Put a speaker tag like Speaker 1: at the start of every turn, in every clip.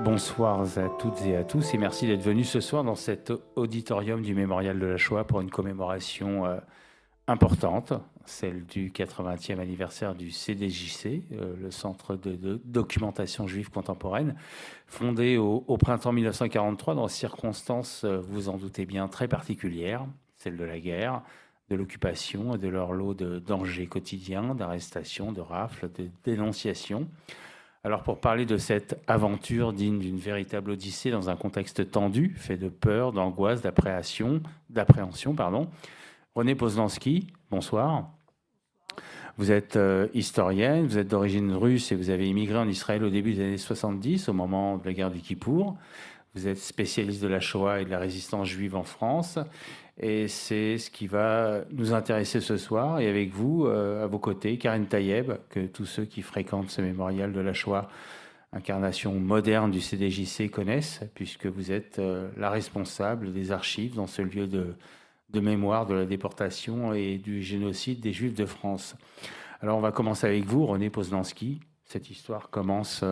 Speaker 1: Bonsoir à toutes et à tous et merci d'être venus ce soir dans cet auditorium du Mémorial de la Shoah pour une commémoration importante, celle du 80e anniversaire du CDJC, le Centre de documentation juive contemporaine, fondé au printemps 1943 dans des circonstances, vous en doutez bien, très particulières, celle de la guerre, de l'occupation et de leur lot de dangers quotidiens, d'arrestations, de rafles, de dénonciations. Alors pour parler de cette aventure digne d'une véritable odyssée dans un contexte tendu, fait de peur, d'angoisse, d'appréhension, Renée Poznansky, bonsoir. Vous êtes historienne, vous êtes d'origine russe et vous avez immigré en Israël au début des années 70, au moment de la guerre du Kippour. Vous êtes spécialiste de la Shoah et de la résistance juive en France. Et c'est ce qui va nous intéresser ce soir. Et avec vous, à vos côtés, Karen Tayeb, que tous ceux qui fréquentent ce mémorial de la Shoah, incarnation moderne du CDJC, connaissent, puisque vous êtes la responsable des archives dans ce lieu de mémoire de la déportation et du génocide des Juifs de France. Alors on va commencer avec vous, Renée Poznansky. Cette histoire commence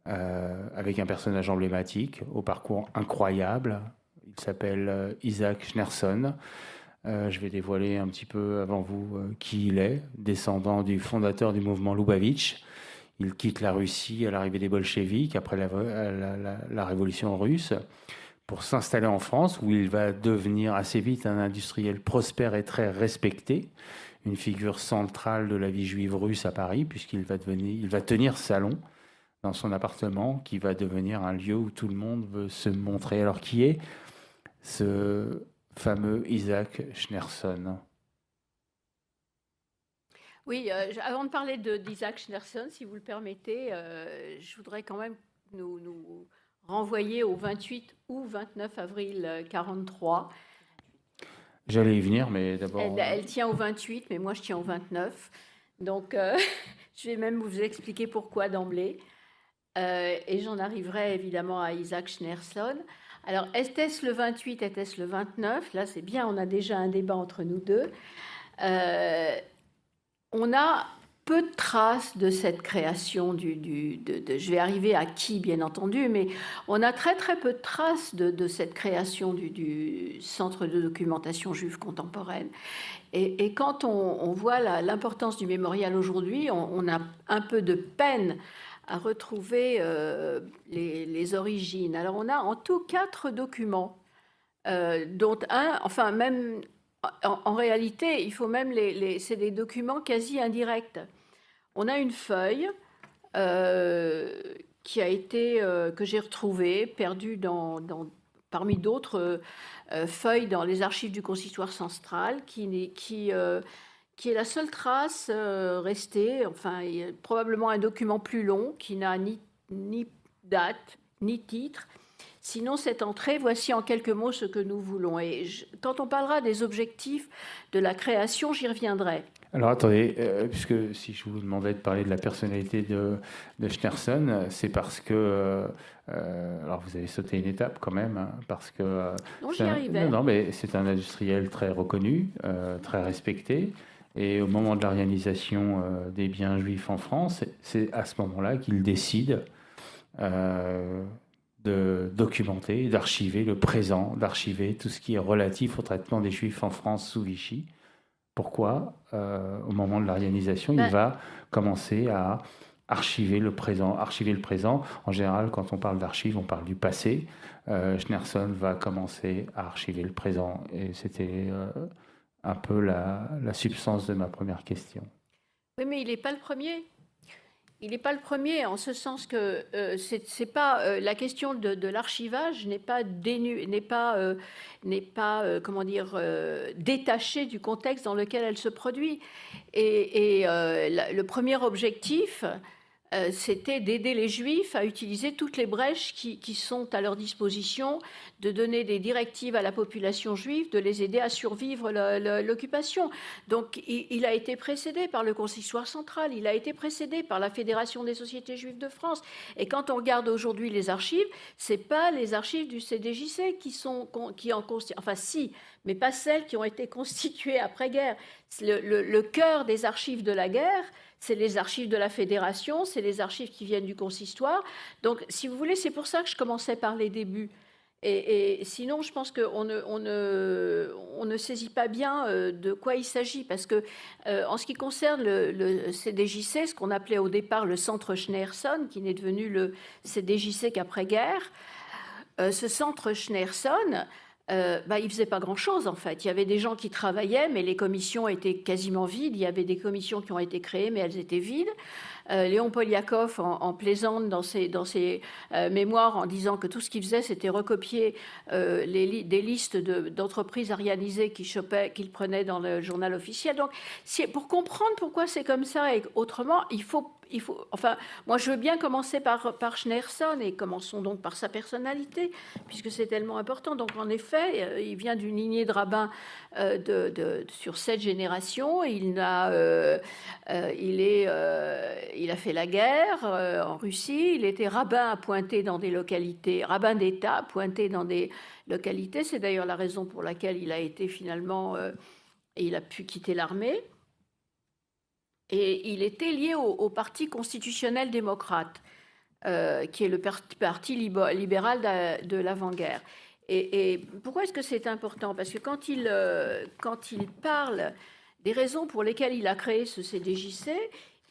Speaker 1: avec un personnage emblématique, au parcours incroyable. Il s'appelle Isaac Schneerson. Je vais dévoiler un petit peu avant vous qui il est, descendant du fondateur du mouvement Loubavitch. Il quitte la Russie à l'arrivée des bolcheviks après la révolution russe pour s'installer en France, où il va devenir assez vite un industriel prospère et très respecté, une figure centrale de la vie juive russe à Paris, puisqu'il va tenir salon dans son appartement, qui va devenir un lieu où tout le monde veut se montrer. Alors qui est ce fameux Isaac Schneerson?
Speaker 2: Oui, avant de parler d'Isaac Schneerson, si vous le permettez, je voudrais quand même nous renvoyer au 28 ou 29 avril 1943.
Speaker 1: J'allais y venir, mais d'abord...
Speaker 2: Elle tient au 28, mais moi je tiens au 29. Donc, je vais même vous expliquer pourquoi d'emblée. Et j'en arriverai évidemment à Isaac Schneerson. Alors, était-ce le 28, était-ce le 29? Là, c'est bien, on a déjà un débat entre nous deux. On a peu de traces de cette création je vais arriver à qui, bien entendu, mais on a très très peu de traces de cette création du Centre de documentation juive contemporaine. Et quand on voit l'importance du mémorial aujourd'hui, on a un peu de peine à retrouver les origines. Alors on a en tout 4 documents, dont un, enfin même en réalité, il faut même c'est des documents quasi indirects. On a une feuille qui a été que j'ai retrouvée, perdue parmi d'autres feuilles dans les archives du Consistoire central, qui est la seule trace restée. Enfin, il y a probablement un document plus long qui n'a ni date ni titre. Sinon, cette entrée, voici en quelques mots ce que nous voulons. Et quand on parlera des objectifs de la création, j'y reviendrai.
Speaker 1: Alors attendez, puisque si je vous demandais de parler de la personnalité de Schneerson, c'est parce que... alors vous avez sauté une étape quand même, hein, parce que...
Speaker 2: non, j'y arrivais.
Speaker 1: Non, mais c'est un industriel très reconnu, très respecté. Et au moment de la réalisation des biens juifs en France, c'est à ce moment-là qu'il décide de documenter, d'archiver le présent, d'archiver tout ce qui est relatif au traitement des juifs en France sous Vichy. Pourquoi, au moment de la réalisation, il va commencer à archiver le présent. Archiver le présent, en général, quand on parle d'archives, on parle du passé. Schneerson va commencer à archiver le présent. Et c'était un peu la substance de ma première question.
Speaker 2: Oui, mais il n'est pas le premier. Il n'est pas le premier, en ce sens que c'est pas la question de l'archivage n'est pas comment dire détachée du contexte dans lequel elle se produit. Et le premier objectif, c'était d'aider les Juifs à utiliser toutes les brèches qui sont à leur disposition, de donner des directives à la population juive, de les aider à survivre l'occupation. Donc il a été précédé par le Consistoire central, il a été précédé par la Fédération des sociétés juives de France. Et quand on regarde aujourd'hui les archives, ce n'est pas les archives du CDJC qui en constituent, enfin si, mais pas celles qui ont été constituées après-guerre. Le cœur des archives de la guerre, c'est les archives de la Fédération, c'est les archives qui viennent du consistoire. Donc, si vous voulez, c'est pour ça que je commençais par les débuts. Et sinon, je pense qu'on ne saisit pas bien de quoi il s'agit, parce que en ce qui concerne le CDJC, ce qu'on appelait au départ le centre Schneerson, qui n'est devenu le CDJC qu'après-guerre, ce centre Schneerson, il ne faisait pas grand-chose en fait. Il y avait des gens qui travaillaient, mais les commissions étaient quasiment vides. Il y avait des commissions qui ont été créées, mais elles étaient vides. Léon Poliakov en plaisante dans ses mémoires en disant que tout ce qu'il faisait, c'était recopier des listes d'entreprises arianisées qu'il prenait dans le journal officiel. Donc, pour comprendre pourquoi c'est comme ça et autrement, il faut, enfin, moi je veux bien commencer par Schneerson, et commençons donc par sa personnalité, puisque c'est tellement important. Donc en effet, il vient d'une lignée de rabbins sur 7 générations. Il a fait la guerre en Russie. Il était rabbin appointé dans des localités, rabbin d'État appointé dans des localités. C'est d'ailleurs la raison pour laquelle il a été finalement, il a pu quitter l'armée. Et il était lié au Parti constitutionnel démocrate, qui est le parti libéral de l'avant-guerre. Et pourquoi est-ce que c'est important? Parce que quand il parle des raisons pour lesquelles il a créé ce CDJC,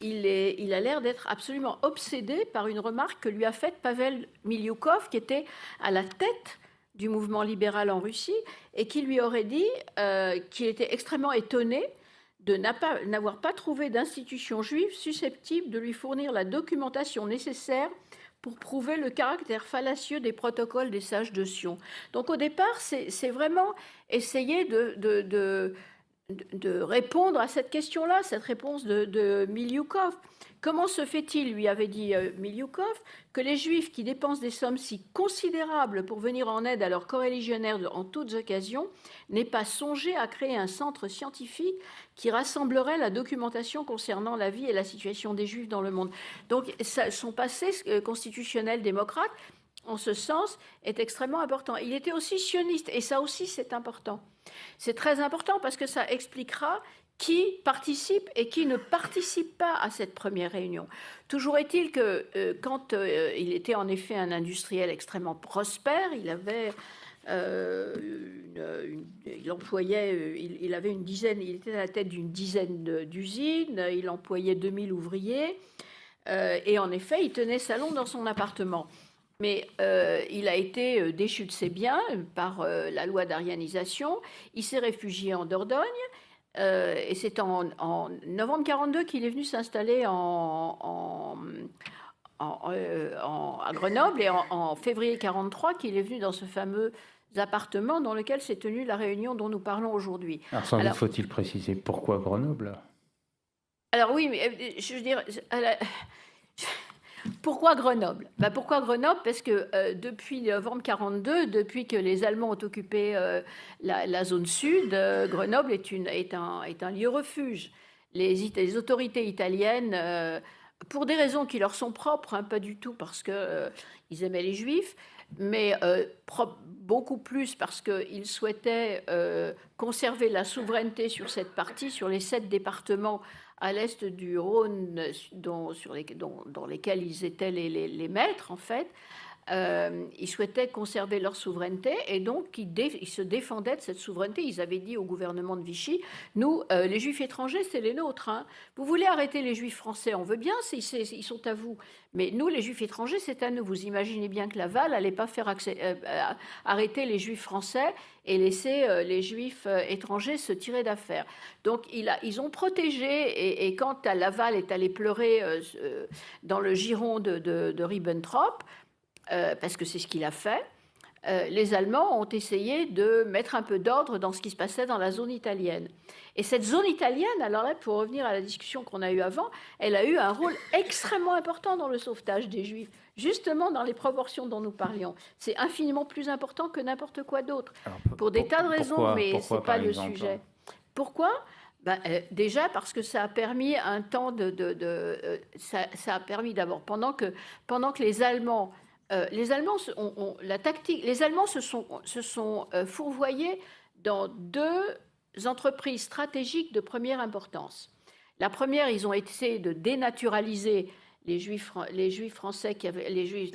Speaker 2: il a l'air d'être absolument obsédé par une remarque que lui a faite Pavel Milioukov, qui était à la tête du mouvement libéral en Russie, et qui lui aurait dit qu'il était extrêmement étonné de n'avoir pas trouvé d'institution juive susceptible de lui fournir la documentation nécessaire pour prouver le caractère fallacieux des protocoles des sages de Sion. Donc au départ, c'est vraiment essayer de répondre à cette question-là, cette réponse de Milioukov. Comment se fait-il, lui avait dit Milioukov, que les Juifs qui dépensent des sommes si considérables pour venir en aide à leurs coreligionnaires en toutes occasions n'aient pas songé à créer un centre scientifique qui rassemblerait la documentation concernant la vie et la situation des Juifs dans le monde? Donc son passé constitutionnel démocrate, en ce sens, est extrêmement important. Il était aussi sioniste, et ça aussi c'est important. C'est très important parce que ça expliquera qui participe et qui ne participe pas à cette première réunion. Toujours est-il que quand il était en effet un industriel extrêmement prospère, il avait il avait une dizaine, il était à la tête d'une dizaine d'usines, il employait 2000 ouvriers, et en effet, il tenait salon dans son appartement. Mais il a été déchu de ses biens par la loi d'arianisation. Il s'est réfugié en Dordogne. Et c'est en novembre 1942 qu'il est venu s'installer à Grenoble, et en février 1943 qu'il est venu dans ce fameux appartement dans lequel s'est tenue la réunion dont nous parlons aujourd'hui.
Speaker 1: Alors sans doute faut-il préciser pourquoi Grenoble?
Speaker 2: Alors oui, mais je veux dire... Pourquoi Grenoble? Pourquoi Grenoble? Parce que depuis novembre 1942, depuis que les Allemands ont occupé la zone sud, Grenoble est un lieu refuge. Les autorités italiennes, pour des raisons qui leur sont propres, hein, pas du tout parce qu'ils aimaient les Juifs, mais beaucoup plus parce qu'ils souhaitaient conserver la souveraineté sur cette partie, sur les 7 départements à l'est du Rhône, dans lesquels ils étaient les maîtres, en fait. Ils souhaitaient conserver leur souveraineté, et donc ils se défendaient de cette souveraineté. Ils avaient dit au gouvernement de Vichy, nous, les Juifs étrangers, c'est les nôtres. Hein. Vous voulez arrêter les Juifs français, on veut bien, ils sont à vous. Mais nous, les Juifs étrangers, c'est à nous. Vous imaginez bien que Laval n'allait pas faire arrêter les Juifs français et laisser les Juifs étrangers se tirer d'affaire. Donc ils ont protégé, et quand Laval est allé pleurer dans le giron de Ribbentrop, parce que c'est ce qu'il a fait, les Allemands ont essayé de mettre un peu d'ordre dans ce qui se passait dans la zone italienne. Et cette zone italienne, alors là, pour revenir à la discussion qu'on a eue avant, elle a eu un rôle extrêmement important dans le sauvetage des Juifs, justement dans les proportions dont nous parlions. C'est infiniment plus important que n'importe quoi d'autre, pour des tas de raisons, mais ce n'est pas le sujet. Pourquoi ? Déjà parce que ça a permis un temps ça a permis d'abord, pendant que les Allemands se sont fourvoyés dans deux entreprises stratégiques de première importance. La première, ils ont essayé de dénaturaliser les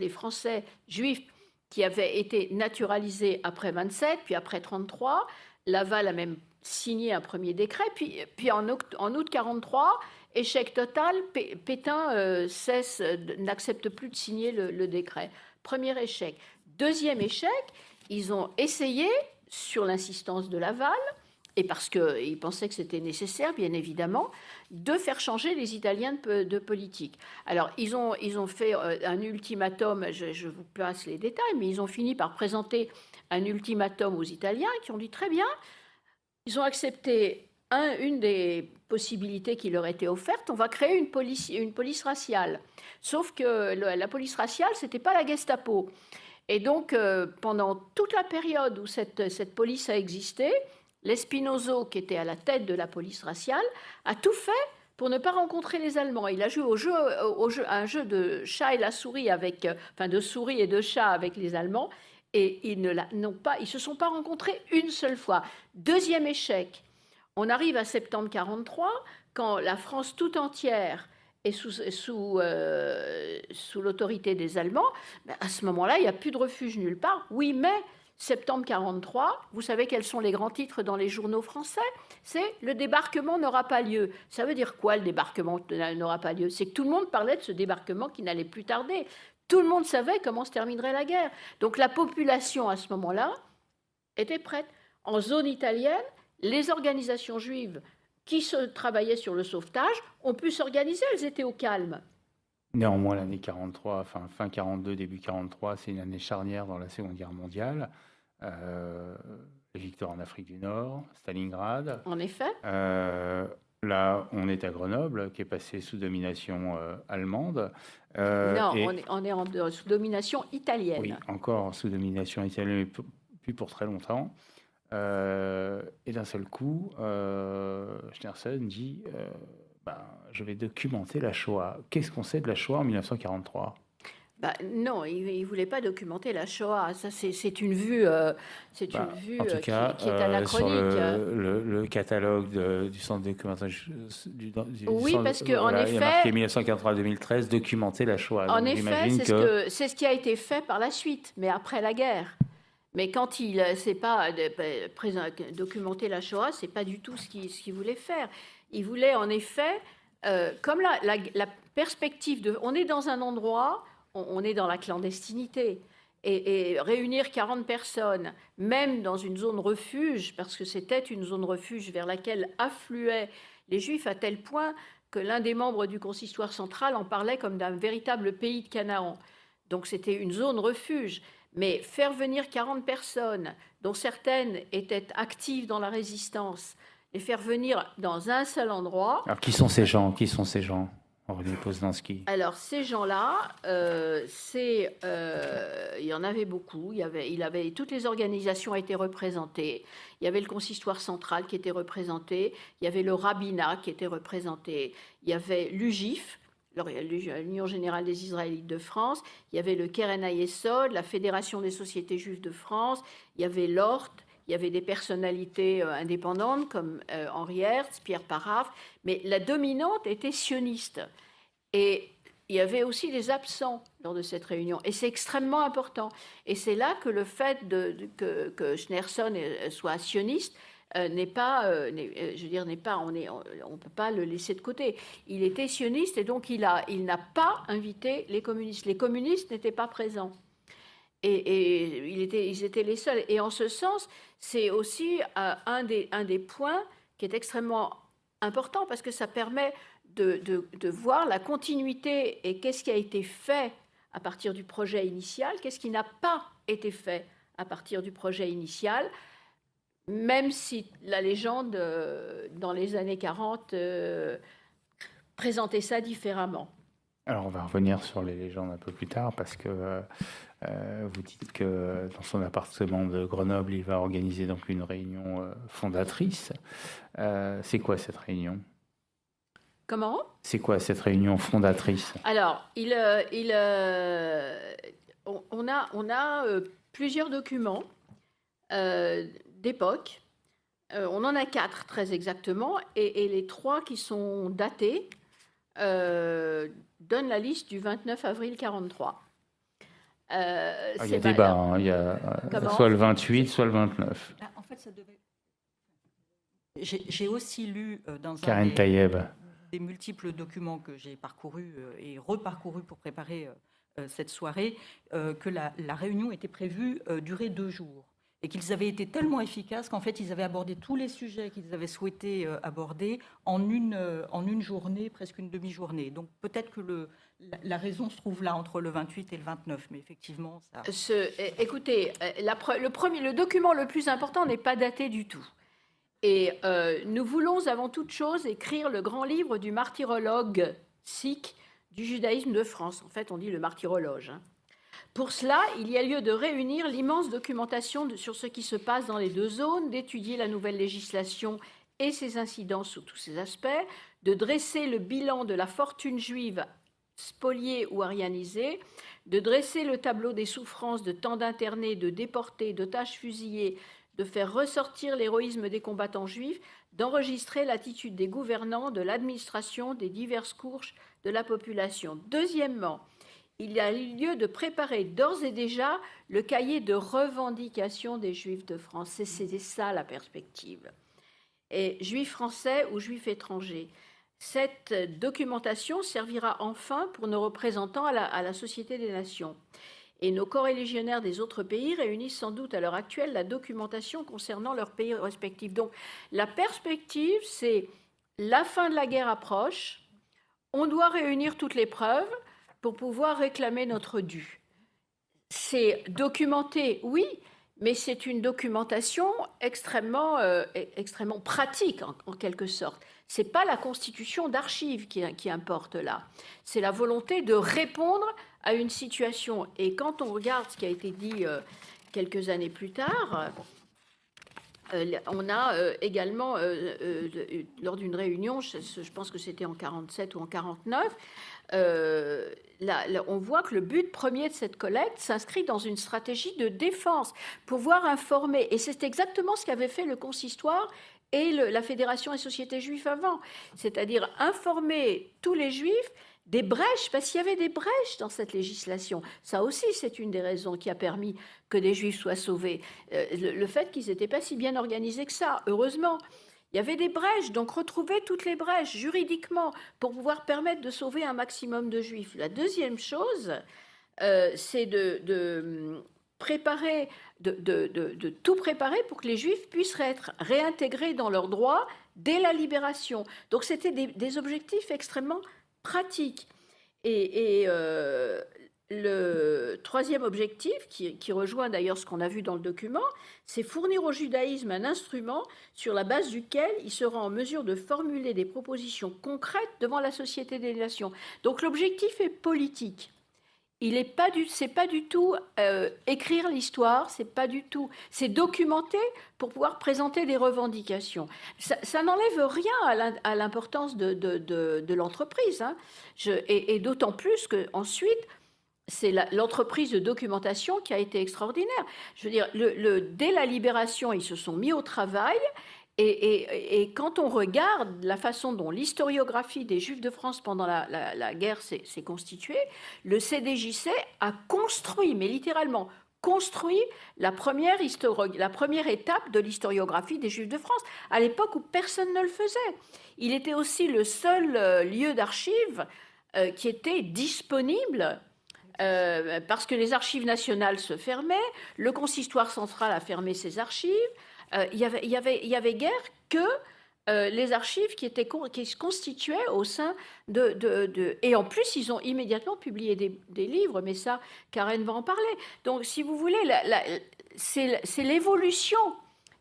Speaker 2: Français juifs qui avaient été naturalisés après 27, puis après 33. Laval a même signé un premier décret, puis en août 43, échec total, Pétain n'accepte plus de signer le décret. Premier échec. Deuxième échec, ils ont essayé, sur l'insistance de Laval, et parce qu'ils pensaient que c'était nécessaire, bien évidemment, de faire changer les Italiens de politique. Alors, ils ont fait un ultimatum, je vous passe les détails, mais ils ont fini par présenter un ultimatum aux Italiens qui ont dit très bien. Ils ont accepté une des possibilités qui leur était offerte, on va créer une police raciale. Sauf que la police raciale, ce n'était pas la Gestapo. Et donc, pendant toute la période où cette police a existé, l'Espinoso, qui était à la tête de la police raciale, a tout fait pour ne pas rencontrer les Allemands. Il a joué un jeu de chat et la souris, de souris et de chat avec les Allemands, et ils ne se sont pas rencontrés une seule fois. Deuxième échec. On arrive à septembre 43, quand la France tout entière est sous l'autorité des Allemands. À ce moment-là, il n'y a plus de refuge nulle part. Oui, mais septembre 43, vous savez quels sont les grands titres dans les journaux français ? C'est « Le débarquement n'aura pas lieu ». Ça veut dire quoi, le débarquement n'aura pas lieu ? C'est que tout le monde parlait de ce débarquement qui n'allait plus tarder. Tout le monde savait comment se terminerait la guerre. Donc la population, à ce moment-là, était prête. En zone italienne, les organisations juives qui travaillaient sur le sauvetage ont pu s'organiser, elles étaient au calme.
Speaker 1: Néanmoins, l'année 43, fin 42, début 43, c'est une année charnière dans la Seconde Guerre mondiale. Les victoires en Afrique du Nord, Stalingrad.
Speaker 2: En effet.
Speaker 1: Là, on est à Grenoble, qui est passé sous domination allemande.
Speaker 2: Non, on est sous domination italienne.
Speaker 1: Oui, encore sous domination italienne, mais plus pour très longtemps. Et d'un seul coup, Schneerson dit je vais documenter la Shoah. Qu'est-ce qu'on sait de la Shoah en 1943 ?
Speaker 2: Non, il ne voulait pas documenter la Shoah. Ça, c'est une vue, qui est anachronique.
Speaker 1: Sur le catalogue du centre de documentation
Speaker 2: oui, parce qu'en effet,
Speaker 1: il y a marqué 1943-2013, documenter la Shoah.
Speaker 2: En effet, c'est ce qui a été fait par la suite, mais après la guerre. Mais quand il ne sait pas documenter la Shoah, ce n'est pas du tout ce qu'il voulait faire. Il voulait en effet, comme la perspective on est dans un endroit, on est dans la clandestinité, et réunir 40 personnes, même dans une zone refuge, parce que c'était une zone refuge vers laquelle affluaient les Juifs à tel point que l'un des membres du consistoire central en parlait comme d'un véritable pays de Canaan. Donc c'était une zone refuge. Mais faire venir 40 personnes, dont certaines étaient actives dans la résistance, les faire venir dans un seul endroit...
Speaker 1: Alors, qui sont ces gens Aurélie Poznański.
Speaker 2: Alors, ces gens-là, il y en avait beaucoup. Toutes les organisations étaient représentées. Il y avait le consistoire central qui était représenté. Il y avait le rabbinat qui était représenté. Il y avait l'UGIF, l'Union générale des Israélites de France, il y avait le Keren HaYesod, la Fédération des sociétés juives de France, il y avait l'ORT, il y avait des personnalités indépendantes comme Henri Hertz, Pierre Paraf, mais la dominante était sioniste. Et il y avait aussi des absents lors de cette réunion, et c'est extrêmement important. Et c'est là que le fait que Schneerson soit sioniste on ne peut pas le laisser de côté. Il était sioniste et donc il n'a pas invité les communistes. Les communistes n'étaient pas présents. Et ils étaient les seuls. Et en ce sens, c'est aussi un des points qui est extrêmement important parce que ça permet de voir la continuité et qu'est-ce qui a été fait à partir du projet initial, qu'est-ce qui n'a pas été fait à partir du projet initial, même si la légende, dans les années 40, présentait ça différemment.
Speaker 1: Alors, on va revenir sur les légendes un peu plus tard, parce que vous dites que dans son appartement de Grenoble, il va organiser donc une réunion fondatrice. C'est quoi cette réunion?
Speaker 2: Comment?
Speaker 1: C'est quoi cette réunion fondatrice?
Speaker 2: Alors, on a plusieurs documents d'époque. On en a 4 très exactement, et les 3 qui sont datés donnent la liste du 29 avril 43.
Speaker 1: Il y a débat, hein. Il y a soit le 28, soit le 29.
Speaker 3: En fait, ça devait... J'ai aussi lu dans
Speaker 1: Karen Tayeb.
Speaker 3: des multiples documents que j'ai parcourus et reparcourus pour préparer cette soirée, que la réunion était prévue durer 2 jours. Et qu'ils avaient été tellement efficaces qu'en fait, ils avaient abordé tous les sujets qu'ils avaient souhaité aborder en une journée, presque une demi-journée. Donc peut-être que la raison se trouve là, entre le 28 et le 29. Mais effectivement, ça...
Speaker 2: Écoutez, le document le plus important n'est pas daté du tout. Et nous voulons avant toute chose écrire le grand livre du martyrologue sikh du judaïsme de France. En fait, on dit le martyrologe, hein. Pour cela, il y a lieu de réunir l'immense documentation sur ce qui se passe dans les 2 zones, d'étudier la nouvelle législation et ses incidences sous tous ses aspects, de dresser le bilan de la fortune juive spoliée ou arianisée, de dresser le tableau des souffrances de tant d'internés, de déportés, d'otages fusillés, de faire ressortir l'héroïsme des combattants juifs, d'enregistrer l'attitude des gouvernants, de l'administration, des diverses couches de la population. Deuxièmement, il y a lieu de préparer d'ores et déjà le cahier de revendication des Juifs de France. C'est ça la perspective. Et Juifs français ou Juifs étrangers. Cette documentation servira enfin pour nos représentants à la Société des Nations. Et nos corréligionnaires des autres pays réunissent sans doute à l'heure actuelle la documentation concernant leurs pays respectifs. Donc la perspective, c'est la fin de la guerre approche, on doit réunir toutes les preuves pour pouvoir réclamer notre dû. C'est documenté, oui, mais c'est une documentation extrêmement pratique, en quelque sorte. Ce n'est pas la constitution d'archives qui importe là. C'est la volonté de répondre à une situation. Et quand on regarde ce qui a été dit quelques années plus tard, on a également, lors d'une réunion, je pense que c'était en 1947 ou en 1949, on voit que le but premier de cette collecte s'inscrit dans une stratégie de défense, pouvoir informer. Et c'est exactement ce qu'avait fait le consistoire et la Fédération des sociétés juives avant, c'est-à-dire informer tous les juifs des brèches, parce qu'il y avait des brèches dans cette législation. Ça aussi, c'est une des raisons qui a permis que des juifs soient sauvés. Le fait qu'ils n'étaient pas si bien organisés que ça, heureusement. Il y avait des brèches, donc retrouver toutes les brèches juridiquement pour pouvoir permettre de sauver un maximum de juifs. La deuxième chose, c'est de préparer, de tout préparer pour que les juifs puissent être réintégrés dans leurs droits dès la libération. Donc c'était des objectifs extrêmement pratiques. Et le troisième objectif, qui rejoint d'ailleurs ce qu'on a vu dans le document, c'est fournir au judaïsme un instrument sur la base duquel il sera en mesure de formuler des propositions concrètes devant la Société des Nations. Donc l'objectif est politique. C'est pas du tout écrire l'histoire, c'est documenter pour pouvoir présenter des revendications. Ça n'enlève rien à l'importance de l'entreprise, hein. Et d'autant plus qu'ensuite, c'est l'entreprise de documentation qui a été extraordinaire. Je veux dire, dès la libération, ils se sont mis au travail. Et quand on regarde la façon dont l'historiographie des Juifs de France pendant la guerre s'est constituée, le CDJC a construit, mais littéralement construit, la première étape de l'historiographie des Juifs de France, à l'époque où personne ne le faisait. Il était aussi le seul lieu d'archives qui était disponible, parce que les archives nationales se fermaient, le consistoire central a fermé ses archives. Il y avait guère que les archives qui se constituaient au sein et en plus, ils ont immédiatement publié des livres, mais ça, Karen va en parler. Donc, si vous voulez, c'est l'évolution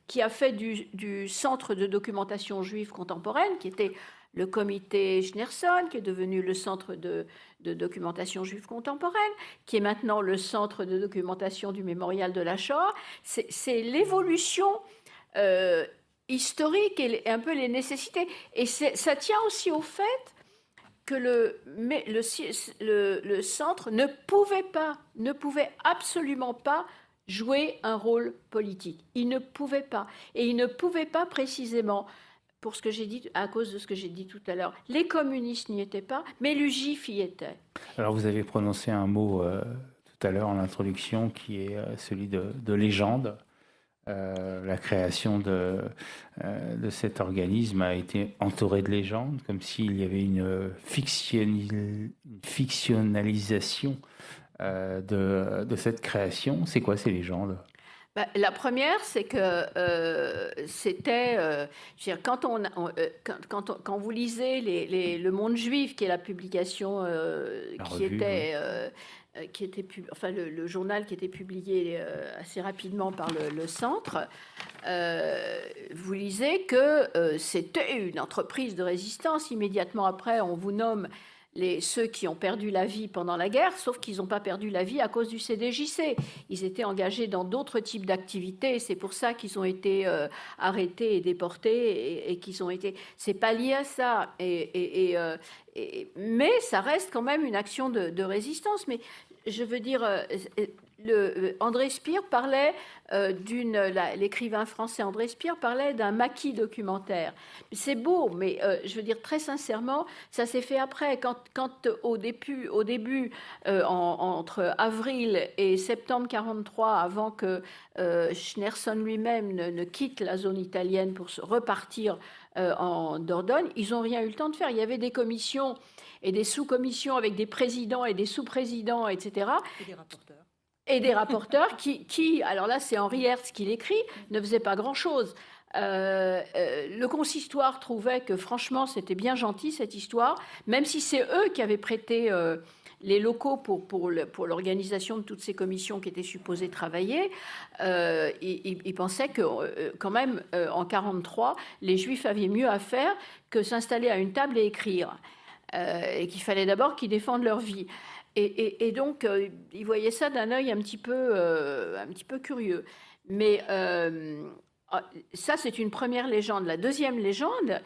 Speaker 2: qui a fait du Centre de documentation juive contemporaine, qui était le comité Schneerson, qui est devenu le Centre de documentation juive contemporaine, qui est maintenant le Centre de documentation du mémorial de la Shoah. C'est l'évolution historique et un peu les nécessités. Et ça tient aussi au fait que le centre ne pouvait absolument pas jouer un rôle politique. Il ne pouvait pas. Et il ne pouvait pas précisément, pour ce que j'ai dit, à cause de ce que j'ai dit tout à l'heure. Les communistes n'y étaient pas, mais le juif y était.
Speaker 1: Alors vous avez prononcé un mot tout à l'heure en introduction qui est celui de légende. La création de cet organisme a été entourée de légendes, comme s'il y avait une fictionnalisation de cette création. C'est quoi ces légendes?
Speaker 2: La première, c'est que c'était, je veux dire, quand vous lisez Le Monde Juif, qui est la publication enfin le journal qui était publié assez rapidement par le centre, vous lisez que c'était une entreprise de résistance. Immédiatement après, on vous nomme ceux qui ont perdu la vie pendant la guerre, sauf qu'ils n'ont pas perdu la vie à cause du CDJC. Ils étaient engagés dans d'autres types d'activités, et c'est pour ça qu'ils ont été arrêtés et déportés, et qu'ils ont été... C'est pas lié à ça. Mais ça reste quand même une action de résistance. Mais je veux dire... André Spire parlait l'écrivain français André Spire parlait d'un maquis documentaire. C'est beau, mais je veux dire très sincèrement, ça s'est fait après. Quand au début entre avril et septembre 1943, avant que Schneerson lui-même ne quitte la zone italienne pour repartir en Dordogne, ils n'ont rien eu le temps de faire. Il y avait des commissions et des sous-commissions avec des présidents et des sous-présidents, etc.
Speaker 3: Et des rapporteurs.
Speaker 2: Et des rapporteurs qui, alors là c'est Henri Hertz qui l'écrit, ne faisaient pas grand-chose. Le consistoire trouvait que franchement c'était bien gentil cette histoire, même si c'est eux qui avaient prêté les locaux pour l'organisation de toutes ces commissions qui étaient supposées travailler. Ils pensaient que quand même en 1943, les Juifs avaient mieux à faire que s'installer à une table et écrire, et qu'il fallait d'abord qu'ils défendent leur vie. Et donc, ils voyaient ça d'un œil un petit peu curieux. Mais ça, c'est une première légende. La deuxième légende,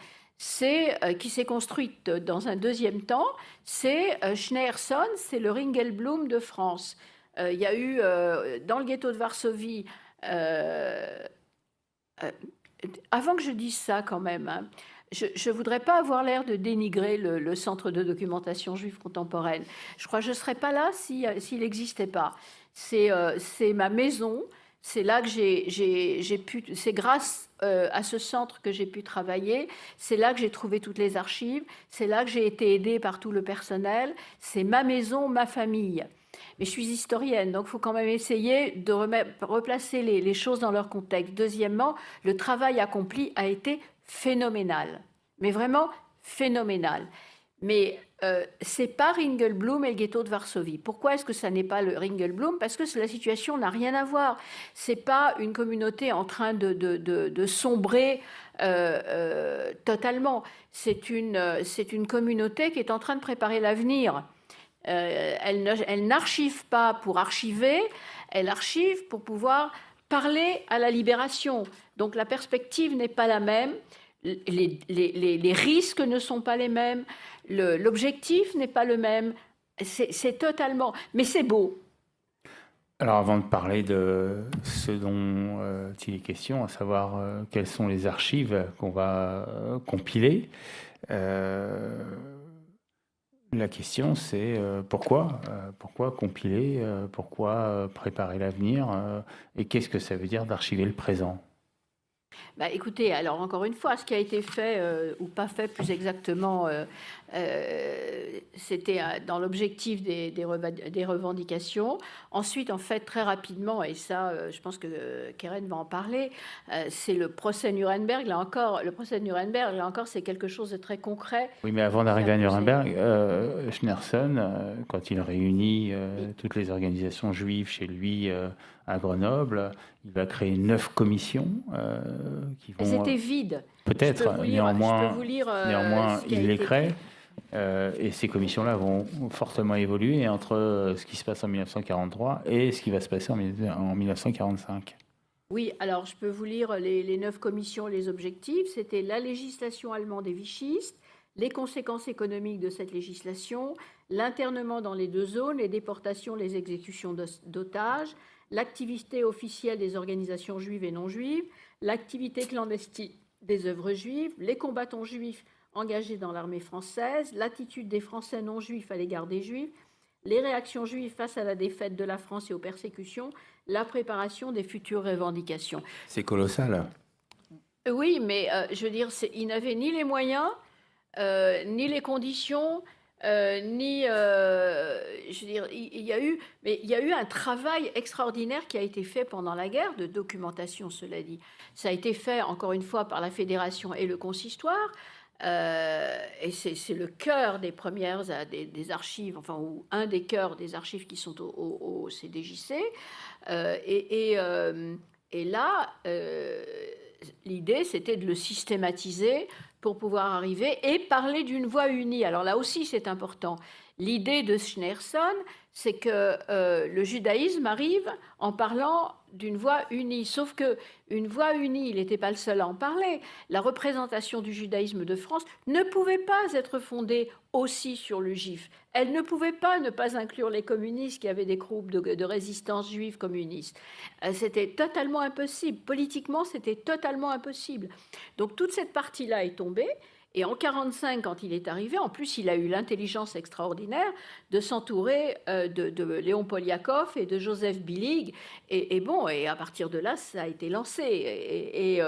Speaker 2: qui s'est construite dans un deuxième temps, c'est Schneerson, c'est le Ringelblum de France. Il y a eu, dans le ghetto de Varsovie, avant que je dise ça quand même, hein, je ne voudrais pas avoir l'air de dénigrer le Centre de documentation juive contemporaine. Je crois que je ne serais pas là s'il n'existait pas. C'est ma maison, c'est là que j'ai pu... C'est grâce à ce centre que j'ai pu travailler, c'est là que j'ai trouvé toutes les archives, c'est là que j'ai été aidée par tout le personnel, c'est ma maison, ma famille. Mais je suis historienne, donc il faut quand même essayer de replacer les choses dans leur contexte. Deuxièmement, le travail accompli a été phénoménal, mais vraiment phénoménal. Mais c'est pas Ringelblum et le ghetto de Varsovie. Pourquoi est-ce que ça n'est pas le Ringelblum? Parce que la situation n'a rien à voir. C'est pas une communauté en train de sombrer totalement. C'est une communauté qui est en train de préparer l'avenir. Elle n'archive pas pour archiver, elle archive pour pouvoir parler à la libération. Donc la perspective n'est pas la même, les risques ne sont pas les mêmes, l'objectif n'est pas le même. C'est totalement... Mais c'est beau.
Speaker 1: Alors avant de parler de ce dont il est question, à savoir quelles sont les archives qu'on va compiler, la question c'est pourquoi compiler, pourquoi préparer l'avenir, et qu'est-ce que ça veut dire d'archiver le présent?
Speaker 2: Écoutez, alors encore une fois, ce qui a été fait ou pas fait plus exactement, c'était dans l'objectif des revendications. Ensuite, en fait, très rapidement, et ça, je pense que Keren va en parler, c'est le procès Nuremberg. Là encore, c'est quelque chose de très concret.
Speaker 1: Oui, mais avant d'arriver à Nuremberg, Schneerson, quand il réunit toutes les organisations juives chez lui à Grenoble, Il va créer 9 commissions qui vont...
Speaker 2: Elles étaient vides.
Speaker 1: Peut-être, néanmoins,
Speaker 2: ce qui a
Speaker 1: il les
Speaker 2: été
Speaker 1: crée. Et ces commissions-là vont fortement évoluer entre ce qui se passe en 1943 et ce qui va se passer en 1945.
Speaker 2: Oui, alors je peux vous lire les 9 commissions, les objectifs. C'était la législation allemande et vichyste, les conséquences économiques de cette législation, l'internement dans les 2 zones, les déportations, les exécutions d'otages, l'activité officielle des organisations juives et non juives, l'activité clandestine des œuvres juives, les combattants juifs engagés dans l'armée française, l'attitude des Français non juifs à l'égard des juifs, les réactions juives face à la défaite de la France et aux persécutions, la préparation des futures revendications.
Speaker 1: C'est colossal.
Speaker 2: Oui, mais je veux dire, ils n'avaient ni les moyens, ni les conditions, ni... je veux dire, il y a eu un travail extraordinaire qui a été fait pendant la guerre, de documentation, cela dit. Ça a été fait, encore une fois, par la Fédération et le Consistoire. Et c'est le cœur des premières des archives, enfin, ou un des cœurs des archives qui sont au CDJC. Et là, l'idée, c'était de le systématiser pour pouvoir arriver et parler d'une voix unie. Alors là aussi, c'est important. L'idée de Schneerson, c'est que le judaïsme arrive en parlant d'une voix unie. Sauf qu'une voix unie, il n'était pas le seul à en parler. La représentation du judaïsme de France ne pouvait pas être fondée aussi sur le juif. Elle ne pouvait pas ne pas inclure les communistes qui avaient des groupes de résistance juive communistes. C'était totalement impossible. Politiquement, c'était totalement impossible. Donc toute cette partie-là est tombée. Et en 1945, quand il est arrivé, en plus, il a eu l'intelligence extraordinaire de s'entourer de Léon Poliakov et de Joseph Billig. Et à partir de là, ça a été lancé. Et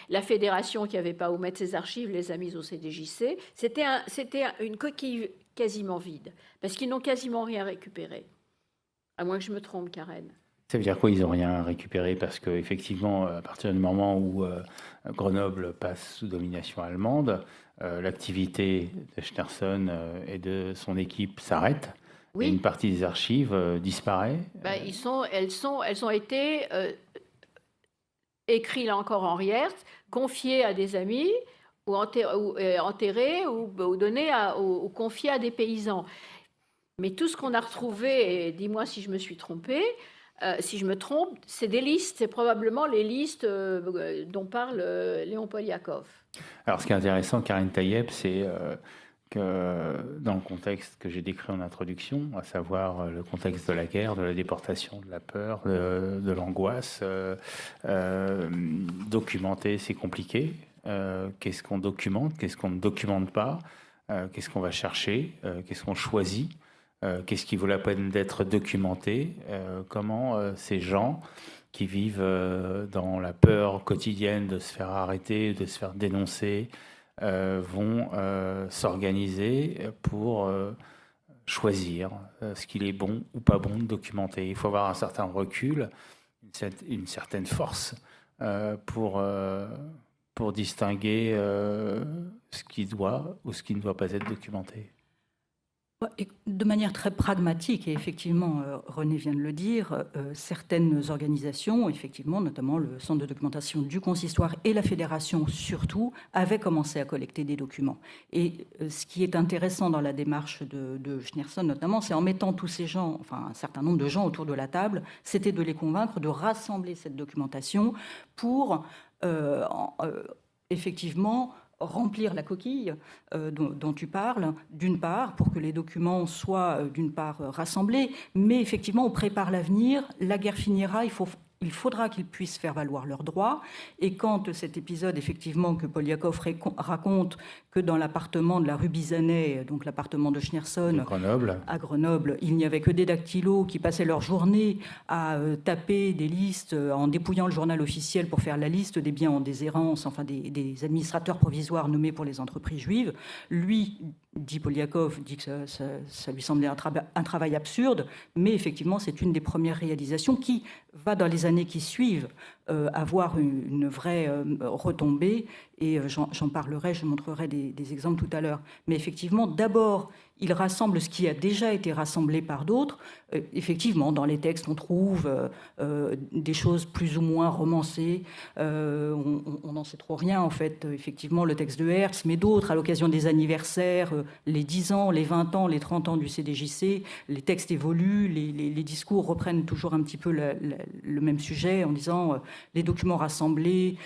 Speaker 2: la fédération qui n'avait pas où mettre ses archives les a mises au CDJC. C'était une coquille quasiment vide, parce qu'ils n'ont quasiment rien récupéré. À moins que je me trompe, Karen.
Speaker 1: Ça veut dire quoi, ils n'ont rien récupéré? Parce qu'effectivement, à partir du moment où Grenoble passe sous domination allemande, l'activité de Schneerson et de son équipe s'arrête. Oui. Et une partie des archives disparaît.
Speaker 2: Elles ont été écrites là encore en Henriette, confiées à des amis, ou enterrées, ou données ou confiées à des paysans. Mais tout ce qu'on a retrouvé, et dis-moi si je me suis trompée, si je me trompe, c'est des listes, c'est probablement les listes dont parle Léon Poliakov.
Speaker 1: Alors, ce qui est intéressant, Karine Tayeb, c'est que dans le contexte que j'ai décrit en introduction, à savoir le contexte de la guerre, de la déportation, de la peur, de l'angoisse, documenter, c'est compliqué. Qu'est-ce qu'on documente? Qu'est-ce qu'on ne documente pas? Qu'est-ce qu'on va chercher? Qu'est-ce qu'on choisit? Qu'est-ce qui vaut la peine d'être documenté? Comment ces gens qui vivent dans la peur quotidienne de se faire arrêter, de se faire dénoncer, vont s'organiser pour choisir ce qu'il est bon ou pas bon de documenter. Il faut avoir un certain recul, une certaine force pour distinguer ce qui doit ou ce qui ne doit pas être documenté.
Speaker 3: De manière très pragmatique, et effectivement, René vient de le dire, certaines organisations, effectivement, notamment le Centre de documentation du Consistoire et la Fédération surtout, avaient commencé à collecter des documents. Et ce qui est intéressant dans la démarche de Schneerson notamment, c'est en mettant tous ces gens, enfin un certain nombre de gens autour de la table, c'était de les convaincre de rassembler cette documentation pour effectivement remplir la coquille dont tu parles, d'une part, pour que les documents soient d'une part rassemblés, mais effectivement, on prépare l'avenir, la guerre finira, il faudra qu'ils puissent faire valoir leurs droits. Et quand cet épisode, effectivement, que Poliakov raconte, que dans l'appartement de la rue Bizanet, donc l'appartement de Schneerson, à Grenoble, il n'y avait que des dactylos qui passaient leur journée à taper des listes en dépouillant le journal officiel pour faire la liste des biens en déshérence, enfin des administrateurs provisoires nommés pour les entreprises juives. Lui, dit Poliakov, dit que ça lui semblait un travail absurde, mais effectivement, c'est une des premières réalisations qui va, dans les années qui suivent, avoir une vraie retombée, et j'en parlerai, je montrerai des exemples tout à l'heure. Mais effectivement, d'abord, il rassemble ce qui a déjà été rassemblé par d'autres. Effectivement, dans les textes, on trouve des choses plus ou moins romancées. On n'en sait trop rien, en fait. Effectivement, le texte de Hertz, mais d'autres, à l'occasion des anniversaires, les 10 ans, les 20 ans, les 30 ans du CDJC, les textes évoluent, les discours reprennent toujours un petit peu le même sujet en disant les documents rassemblés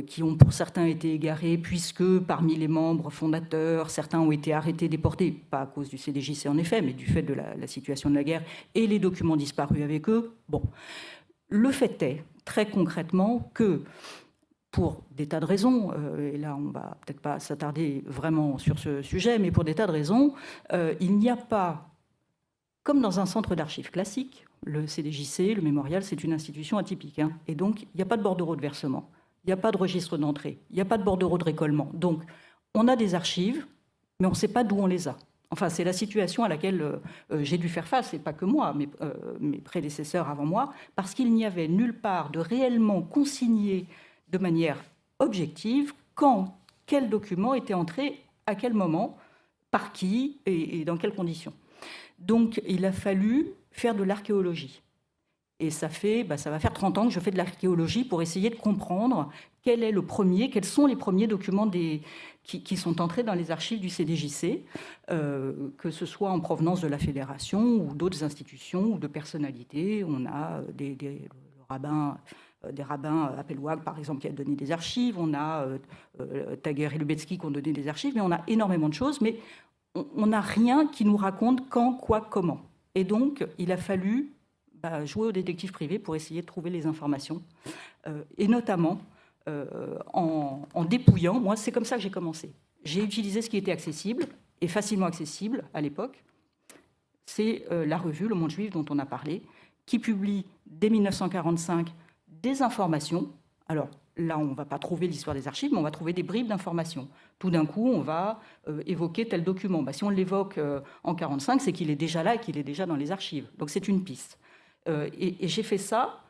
Speaker 3: qui ont pour certains été égarés puisque parmi les membres fondateurs, certains ont été arrêtés, déportés, pas à cause du CDJC en effet, mais du fait de la situation de la guerre et les documents disparus avec eux. Bon, le fait est, très concrètement, que pour des tas de raisons, et là on va peut-être pas s'attarder vraiment sur ce sujet, mais pour des tas de raisons, il n'y a pas, comme dans un centre d'archives classique, le CDJC, le mémorial, c'est une institution atypique, hein, et donc il n'y a pas de bordereau de versement, il n'y a pas de registre d'entrée, il n'y a pas de bordereau de récollement. Donc on a des archives, mais on ne sait pas d'où on les a. Enfin, c'est la situation à laquelle j'ai dû faire face, et pas que moi, mais mes prédécesseurs avant moi, parce qu'il n'y avait nulle part de réellement consigné de manière objective quand, quel document était entré, à quel moment, par qui et dans quelles conditions. Donc, il a fallu faire de l'archéologie. Et ça va faire 30 ans que je fais de l'archéologie pour essayer de comprendre quels sont les premiers documents qui sont entrés dans les archives du CDJC, que ce soit en provenance de la Fédération ou d'autres institutions ou de personnalités. On a des rabbins à Pellouag, par exemple, qui a donné des archives. On a Taguer et Lubetsky qui ont donné des archives. Mais on a énormément de choses, mais on n'a rien qui nous raconte quand, quoi, comment. Et donc, il a fallu jouer au détective privé pour essayer de trouver les informations. Et notamment, en dépouillant, moi, c'est comme ça que j'ai commencé. J'ai utilisé ce qui était accessible, et facilement accessible à l'époque. C'est la revue Le Monde Juif dont on a parlé, qui publie dès 1945 des informations. Alors là, on ne va pas trouver l'histoire des archives, mais on va trouver des bribes d'informations. Tout d'un coup, on va évoquer tel document. Si on l'évoque en 1945, c'est qu'il est déjà là et qu'il est déjà dans les archives. Donc c'est une piste. Et j'ai fait ça,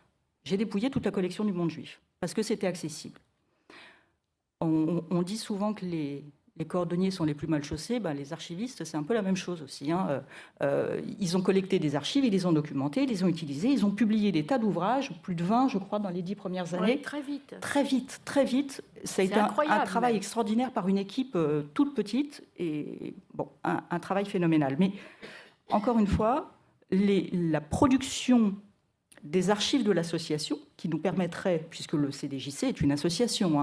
Speaker 3: j'ai dépouillé toute la collection du Monde Juif, parce que c'était accessible. On dit souvent que les cordonniers sont les plus mal chaussés, les archivistes, c'est un peu la même chose aussi. Hein. Ils ont collecté des archives, ils les ont documentées, ils les ont utilisées, ils ont publié des tas d'ouvrages, plus de 20, je crois, dans les 10 premières années.
Speaker 2: Ouais, très vite.
Speaker 3: Très vite, très vite. Ça a été un travail même extraordinaire par une équipe toute petite, et un travail phénoménal. Mais encore une fois, la production des archives de l'association, qui nous permettrait, puisque le CDJC est une association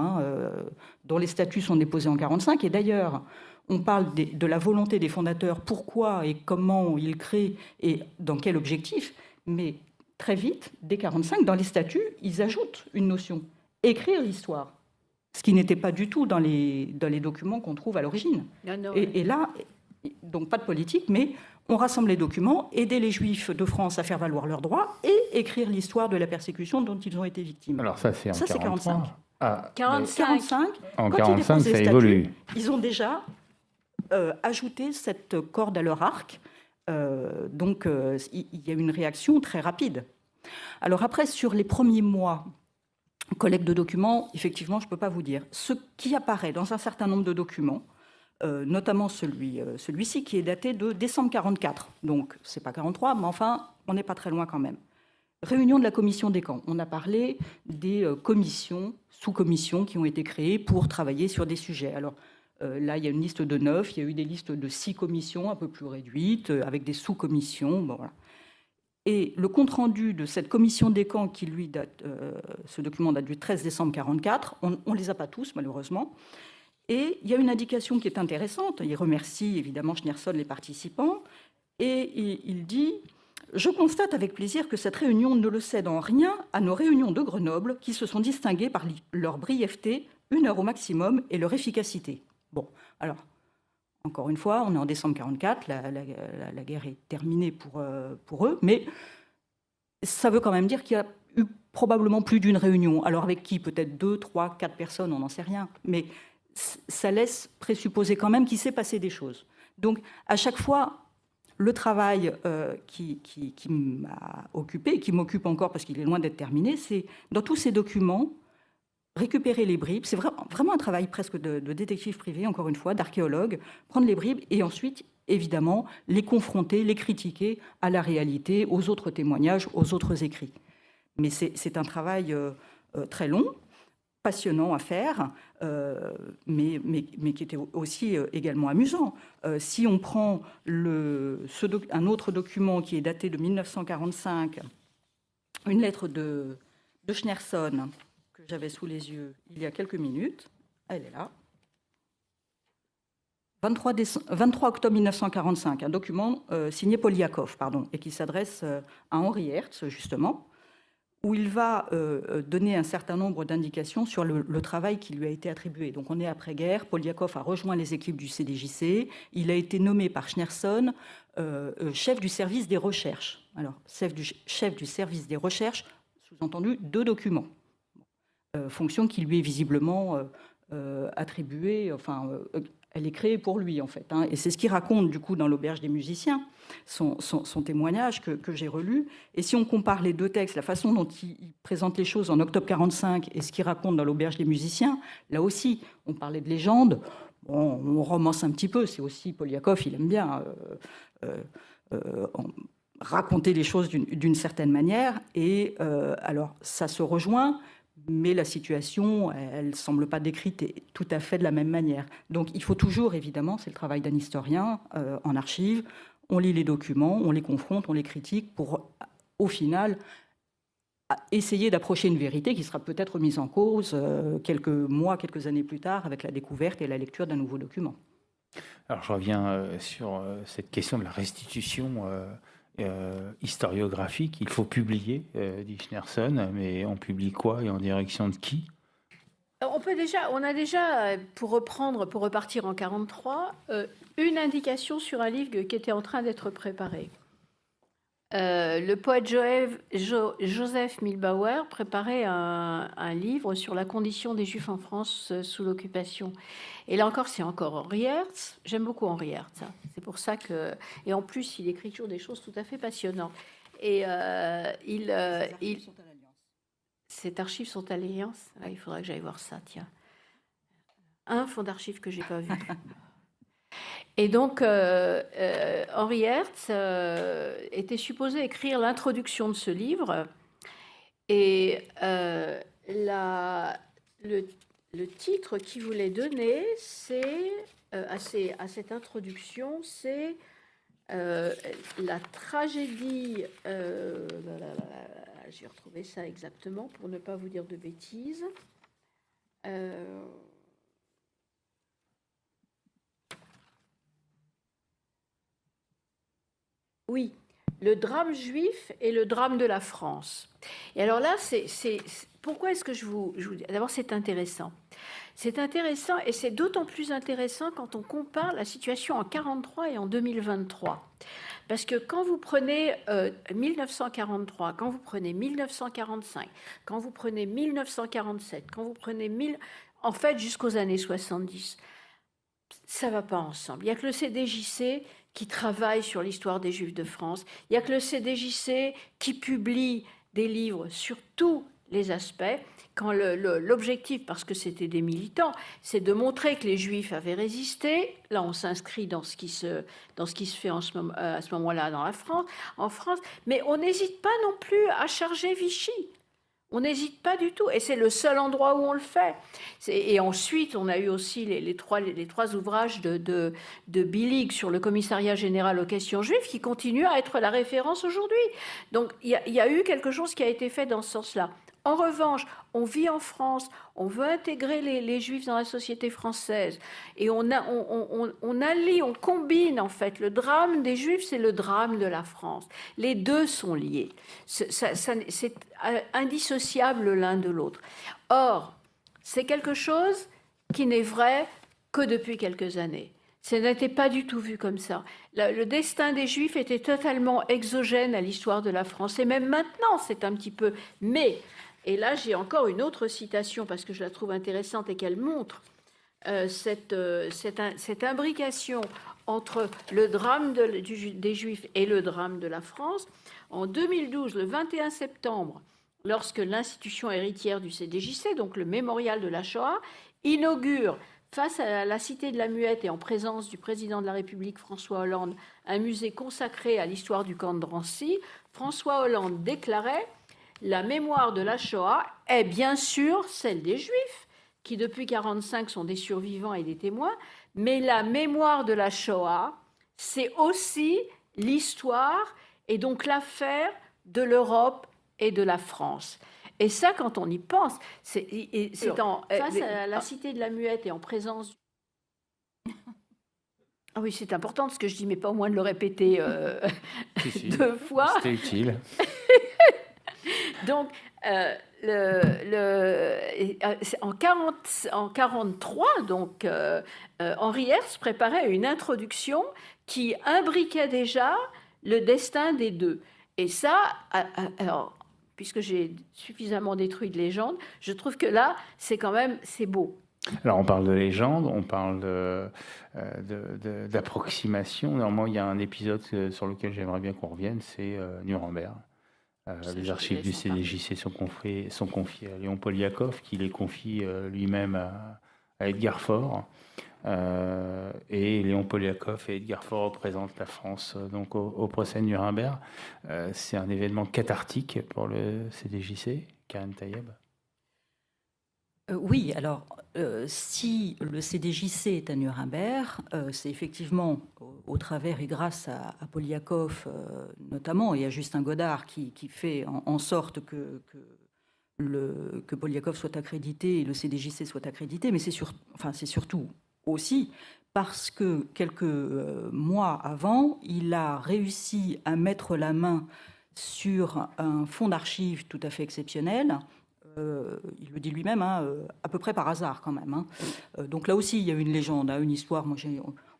Speaker 3: dont les statuts sont déposés en 1945, et d'ailleurs, on parle de la volonté des fondateurs, pourquoi et comment ils créent et dans quel objectif, mais très vite, dès 1945, dans les statuts, ils ajoutent une notion, écrire l'histoire, ce qui n'était pas du tout dans les documents qu'on trouve à l'origine. Et là, donc pas de politique, mais on rassemble les documents, aider les Juifs de France à faire valoir leurs droits et écrire l'histoire de la persécution dont ils ont été victimes.
Speaker 1: Alors ça, c'est en 1945.
Speaker 3: Ah, 45.
Speaker 1: En 1945, ça évolue.
Speaker 3: Ils ont déjà ajouté cette corde à leur arc. Donc, il y a une réaction très rapide. Alors après, sur les premiers mois, collecte de documents, effectivement, je ne peux pas vous dire. Ce qui apparaît dans un certain nombre de documents, notamment celui-ci qui est daté de décembre 1944. Donc, ce n'est pas 1943, mais enfin, on n'est pas très loin quand même. Réunion de la commission des camps. On a parlé des commissions, sous-commissions qui ont été créées pour travailler sur des sujets. Alors là, il y a une liste de 9, il y a eu des listes de 6 commissions un peu plus réduites, avec des sous-commissions. Bon, voilà. Et le compte-rendu de cette commission des camps, qui lui date, ce document date du 13 décembre 1944, on ne les a pas tous, malheureusement. Et il y a une indication qui est intéressante. Il remercie évidemment Schneerson, les participants, et il dit « Je constate avec plaisir que cette réunion ne le cède en rien à nos réunions de Grenoble, qui se sont distinguées par leur brièveté, 1 heure au maximum, et leur efficacité. » Bon, alors, encore une fois, on est en décembre 1944, la guerre est terminée pour eux, mais ça veut quand même dire qu'il y a eu probablement plus d'une réunion. Alors avec qui? Peut-être 2, 3, 4 personnes, on n'en sait rien, mais ça laisse présupposer quand même qu'il s'est passé des choses. Donc, à chaque fois, le travail qui m'a occupé, et qui m'occupe encore parce qu'il est loin d'être terminé, c'est, dans tous ces documents, récupérer les bribes. C'est vraiment un travail presque de détective privé, encore une fois, d'archéologue, prendre les bribes et ensuite évidemment, les confronter, les critiquer à la réalité, aux autres témoignages, aux autres écrits. Mais c'est un travail très long, passionnant à faire, mais qui était aussi également amusant. Si on prend un autre document qui est daté de 1945, une lettre de Schneerson, que j'avais sous les yeux il y a quelques minutes, elle est là. 23 octobre 1945, un document signé Poliakov, et qui s'adresse à Henri Hertz, justement, où il va donner un certain nombre d'indications sur le travail qui lui a été attribué. Donc on est après-guerre, Poliakov a rejoint les équipes du CDJC, il a été nommé par Schneerson chef du service des recherches. Alors, chef du service des recherches, sous-entendu 2 documents, fonction qui lui est visiblement attribuée, elle est créée pour lui, en fait. Et c'est ce qu'il raconte, du coup, dans l'Auberge des musiciens, son témoignage que j'ai relu. Et si on compare les 2 textes, la façon dont il présente les choses en octobre 45 et ce qu'il raconte dans l'Auberge des musiciens, là aussi, on parlait de légende. Bon, on romance un petit peu. C'est aussi Poliakov, il aime bien raconter les choses d'une certaine manière. Et alors, ça se rejoint, mais la situation, elle ne semble pas décrite tout à fait de la même manière. Donc il faut toujours, évidemment, c'est le travail d'un historien en archives, on lit les documents, on les confronte, on les critique pour, au final, essayer d'approcher une vérité qui sera peut-être mise en cause quelques mois, quelques années plus tard, avec la découverte et la lecture d'un nouveau document.
Speaker 1: Alors je reviens sur cette question de la restitution historiographique. Il faut publier, dit Schneerson, mais on publie quoi et en direction de qui?
Speaker 2: On a déjà, pour repartir en 1943, une indication sur un livre qui était en train d'être préparé. Le poète Joseph Milbauer préparait un livre sur la condition des Juifs en France sous l'occupation. Et là encore, c'est encore Henri Hertz. J'aime beaucoup Henri Hertz. C'est pour ça que... Et en plus, il écrit toujours des choses tout à fait passionnantes. Et ces archives sont à l'Alliance. Ah, il faudra que j'aille voir ça, tiens. Un fonds d'archives que je n'ai pas vu. Et donc, Henri Hertz était supposé écrire l'introduction de ce livre. Et le titre qu'il voulait donner, c'est, à cette introduction, c'est la tragédie... j'ai retrouvé ça exactement pour ne pas vous dire de bêtises. Oui, le drame juif et le drame de la France. Et alors là, pourquoi est-ce que je vous dis? D'abord, c'est intéressant. C'est intéressant et c'est d'autant plus intéressant quand on compare la situation en 1943 et en 2023. Parce que quand vous prenez 1943, quand vous prenez 1945, quand vous prenez 1947, quand vous prenez en fait jusqu'aux années 70, ça ne va pas ensemble. Il n'y a que le CDJC qui travaille sur l'histoire des Juifs de France. Il n'y a que le CDJC qui publie des livres sur tous les aspects. Quand l'objectif, parce que c'était des militants, c'est de montrer que les Juifs avaient résisté. Là, on s'inscrit dans ce qui se fait à ce moment-là en France. Mais on n'hésite pas non plus à charger Vichy. On n'hésite pas du tout, et c'est le seul endroit où on le fait. Et ensuite, on a eu aussi les trois ouvrages de Billig sur le commissariat général aux questions juives, qui continuent à être la référence aujourd'hui. Donc, il y a eu quelque chose qui a été fait dans ce sens-là. En revanche, on vit en France, on veut intégrer les Juifs dans la société française, et on allie, on combine en fait. Le drame des Juifs, c'est le drame de la France. Les deux sont liés. C'est indissociable l'un de l'autre. Or, c'est quelque chose qui n'est vrai que depuis quelques années. Ça n'était pas du tout vu comme ça. Le destin des Juifs était totalement exogène à l'histoire de la France, et même maintenant, c'est un petit peu... Mais... Et là, j'ai encore une autre citation, parce que je la trouve intéressante et qu'elle montre cette imbrication entre le drame des Juifs et le drame de la France. En 2012, le 21 septembre, lorsque l'institution héritière du CDJC, donc le mémorial de la Shoah, inaugure Face à la Cité de la Muette et en présence du président de la République François Hollande, un musée consacré à l'histoire du camp de Drancy, François Hollande déclarait « La mémoire de la Shoah est bien sûr celle des Juifs, qui depuis 1945 sont des survivants et des témoins, mais la mémoire de la Shoah, c'est aussi l'histoire et donc l'affaire de l'Europe et de la France. » Et ça, quand on y pense, face à la Cité de la Muette et en présence... Ah oui, c'est important ce que je dis, mais pas au moins de le répéter deux fois.
Speaker 1: C'était utile.
Speaker 2: Donc, en 1943, donc, Henri Herz préparait une introduction qui imbriquait déjà le destin des deux. Et ça, alors, puisque j'ai suffisamment détruit de légendes, je trouve que là, c'est beau.
Speaker 1: Alors, on parle de légende, on parle d'approximation. Normalement, il y a un épisode sur lequel j'aimerais bien qu'on revienne, c'est Nuremberg. Les archives du CDJC sont confiées à Léon Poliakov, qui les confie lui-même à Edgar Faure. Et Léon Poliakov et Edgar Faure représentent la France donc au procès de Nuremberg. C'est un événement cathartique pour le CDJC. Karine Tayeb.
Speaker 3: Oui, alors si le CDJC est à Nuremberg, c'est effectivement au travers et grâce à Poliakov notamment et à Justin Godard qui fait en sorte que Poliakov soit accrédité et le CDJC soit accrédité, mais c'est surtout aussi parce que quelques mois avant, il a réussi à mettre la main sur un fonds d'archives tout à fait exceptionnel. Il le dit lui-même, à peu près par hasard quand même. Donc là aussi, il y a une légende, une histoire. Moi,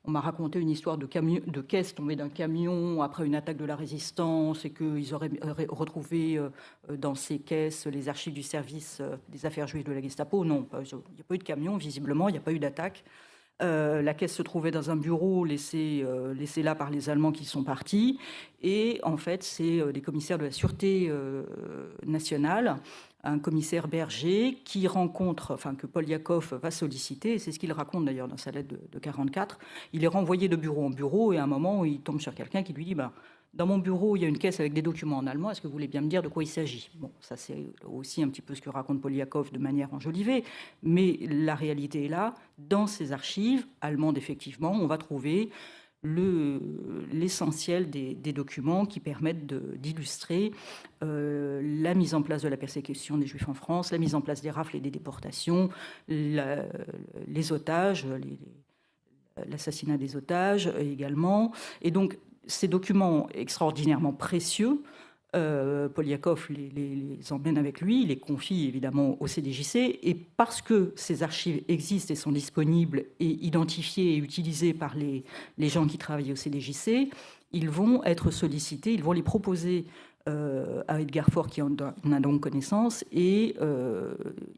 Speaker 3: on m'a raconté une histoire de caisse tombée d'un camion après une attaque de la résistance et qu'ils auraient retrouvé dans ces caisses les archives du service des affaires juives de la Gestapo. Non, il n'y a pas eu de camion, visiblement, il n'y a pas eu d'attaque. La caisse se trouvait dans un bureau laissé là par les Allemands qui sont partis. Et en fait, c'est des commissaires de la Sûreté nationale, un commissaire Berger, que Poliakov va solliciter. Et c'est ce qu'il raconte d'ailleurs dans sa lettre de 1944. Il est renvoyé de bureau en bureau et à un moment, il tombe sur quelqu'un qui lui dit dans mon bureau, il y a une caisse avec des documents en allemand. Est-ce que vous voulez bien me dire de quoi il s'agit? Bon, ça, c'est aussi un petit peu ce que raconte Poliakov de manière enjolivée. Mais la réalité est là. Dans ces archives allemandes, effectivement, on va trouver l'essentiel des documents qui permettent d'illustrer la mise en place de la persécution des Juifs en France, la mise en place des rafles et des déportations, les otages, l'assassinat des otages également. Et donc, ces documents extraordinairement précieux, Poliakov les emmène avec lui, il les confie évidemment au CDJC, et parce que ces archives existent et sont disponibles et identifiées et utilisées par les gens qui travaillent au CDJC, ils vont être sollicités, ils vont les proposer à Edgar Faure qui en a donc connaissance, et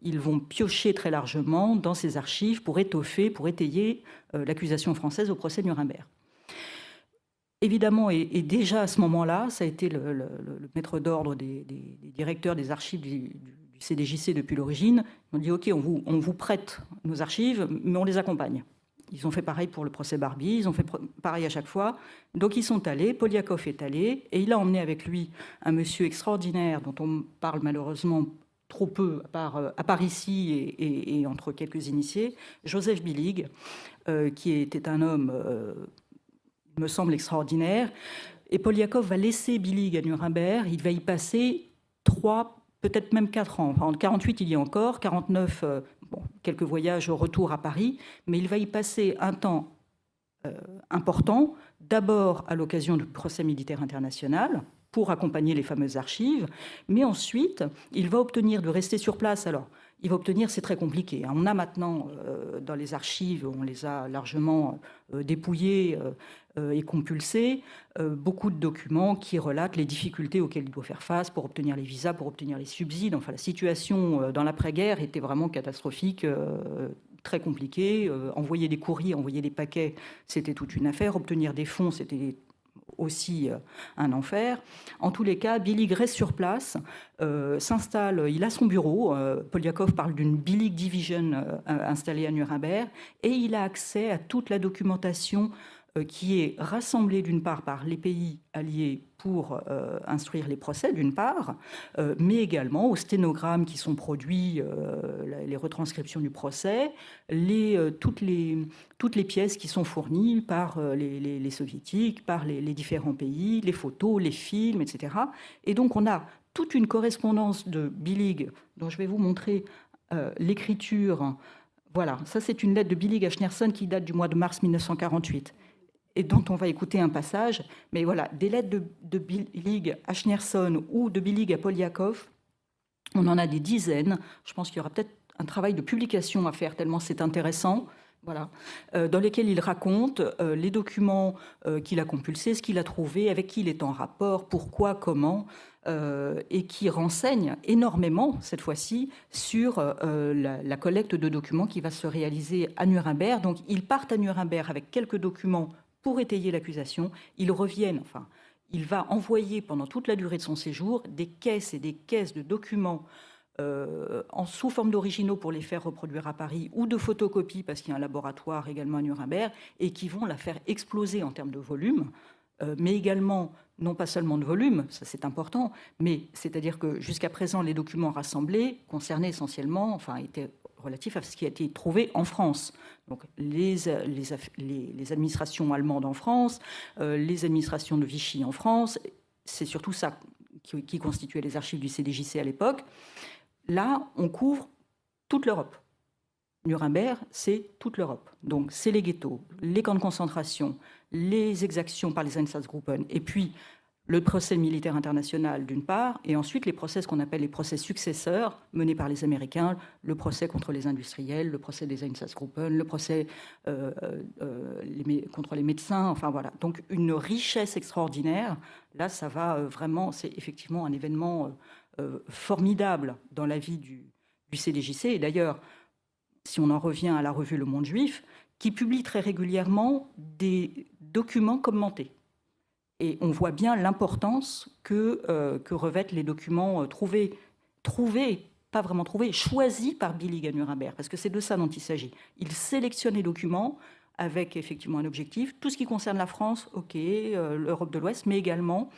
Speaker 3: ils vont piocher très largement dans ces archives pour étayer l'accusation française au procès de Nuremberg. Évidemment, et déjà à ce moment-là, ça a été le maître d'ordre des directeurs des archives du CDJC depuis l'origine. Ils ont dit « Ok, on vous prête nos archives, mais on les accompagne ». Ils ont fait pareil pour le procès Barbie, ils ont fait pareil à chaque fois. Donc ils sont allés, Poliakov est allé, et il a emmené avec lui un monsieur extraordinaire dont on parle malheureusement trop peu, à part ici et entre quelques initiés, Joseph Billig, qui était un homme... me semble extraordinaire. Et Poliakov va laisser Billig à Nuremberg. Il va y passer 3, peut-être même 4 ans. Enfin, en 1948, il y est encore. 1949, quelques voyages au retour à Paris. Mais il va y passer un temps important. D'abord à l'occasion du procès militaire international, pour accompagner les fameuses archives. Mais ensuite, il va obtenir de rester sur place. Alors, il va obtenir, c'est très compliqué. On a maintenant, dans les archives, on les a largement dépouillées et compulsées, beaucoup de documents qui relatent les difficultés auxquelles il doit faire face pour obtenir les visas, pour obtenir les subsides. Enfin, la situation dans l'après-guerre était vraiment catastrophique, très compliquée. Envoyer des courriers, envoyer des paquets, c'était toute une affaire. Obtenir des fonds, c'était aussi un enfer. En tous les cas, Billig reste sur place, s'installe, il a son bureau, Poliakov parle d'une Billig Division installée à Nuremberg, et il a accès à toute la documentation qui est rassemblée d'une part par les pays alliés pour instruire les procès d'une part, mais également aux sténogrammes qui sont produits, les retranscriptions du procès, toutes les pièces qui sont fournies par les soviétiques, par les différents pays, les photos, les films, etc. Et donc on a toute une correspondance de Billig, dont je vais vous montrer l'écriture. Voilà, ça c'est une lettre de Billig à Schneerson qui date du mois de mars 1948 et dont on va écouter un passage. Mais voilà, des lettres de Billig à Schneerson ou de Billig à Poliakov, on en a des dizaines. Je pense qu'il y aura peut-être un travail de publication à faire, tellement c'est intéressant. Voilà, dans lesquels il raconte les documents qu'il a compulsés, ce qu'il a trouvé, avec qui il est en rapport, pourquoi, comment, et qui renseigne énormément, cette fois-ci, sur la collecte de documents qui va se réaliser à Nuremberg. Donc, ils partent à Nuremberg avec quelques documents pour étayer l'accusation. Ils reviennent, enfin, il va envoyer pendant toute la durée de son séjour des caisses et des caisses de documents sous forme d'originaux pour les faire reproduire à Paris ou de photocopies parce qu'il y a un laboratoire également à Nuremberg et qui vont la faire exploser en termes de volume, mais également non pas seulement de volume, ça c'est important, mais c'est-à-dire que jusqu'à présent les documents rassemblés concernaient essentiellement, enfin étaient relatifs à ce qui a été trouvé en France. Donc les administrations allemandes en France, les administrations de Vichy en France, c'est surtout ça qui constituait les archives du CDJC à l'époque. Là, on couvre toute l'Europe. Nuremberg, c'est toute l'Europe. Donc, c'est les ghettos, les camps de concentration, les exactions par les Einsatzgruppen, et puis le procès militaire international d'une part, et ensuite les procès qu'on appelle les procès successeurs menés par les Américains, le procès contre les industriels, le procès des Einsatzgruppen, le procès contre les médecins, enfin voilà. Donc, une richesse extraordinaire. Là, ça va vraiment, c'est effectivement un événement formidable dans la vie du CDJC. Et d'ailleurs, si on en revient à la revue Le Monde Juif, qui publie très régulièrement des documents commentés. Et on voit bien l'importance que revêtent les documents trouvés, pas vraiment trouvés, choisis par Billig à Nuremberg, parce que c'est de ça dont il s'agit. Il sélectionne les documents avec effectivement un objectif, tout ce qui concerne la France, ok, l'Europe de l'Ouest, mais également,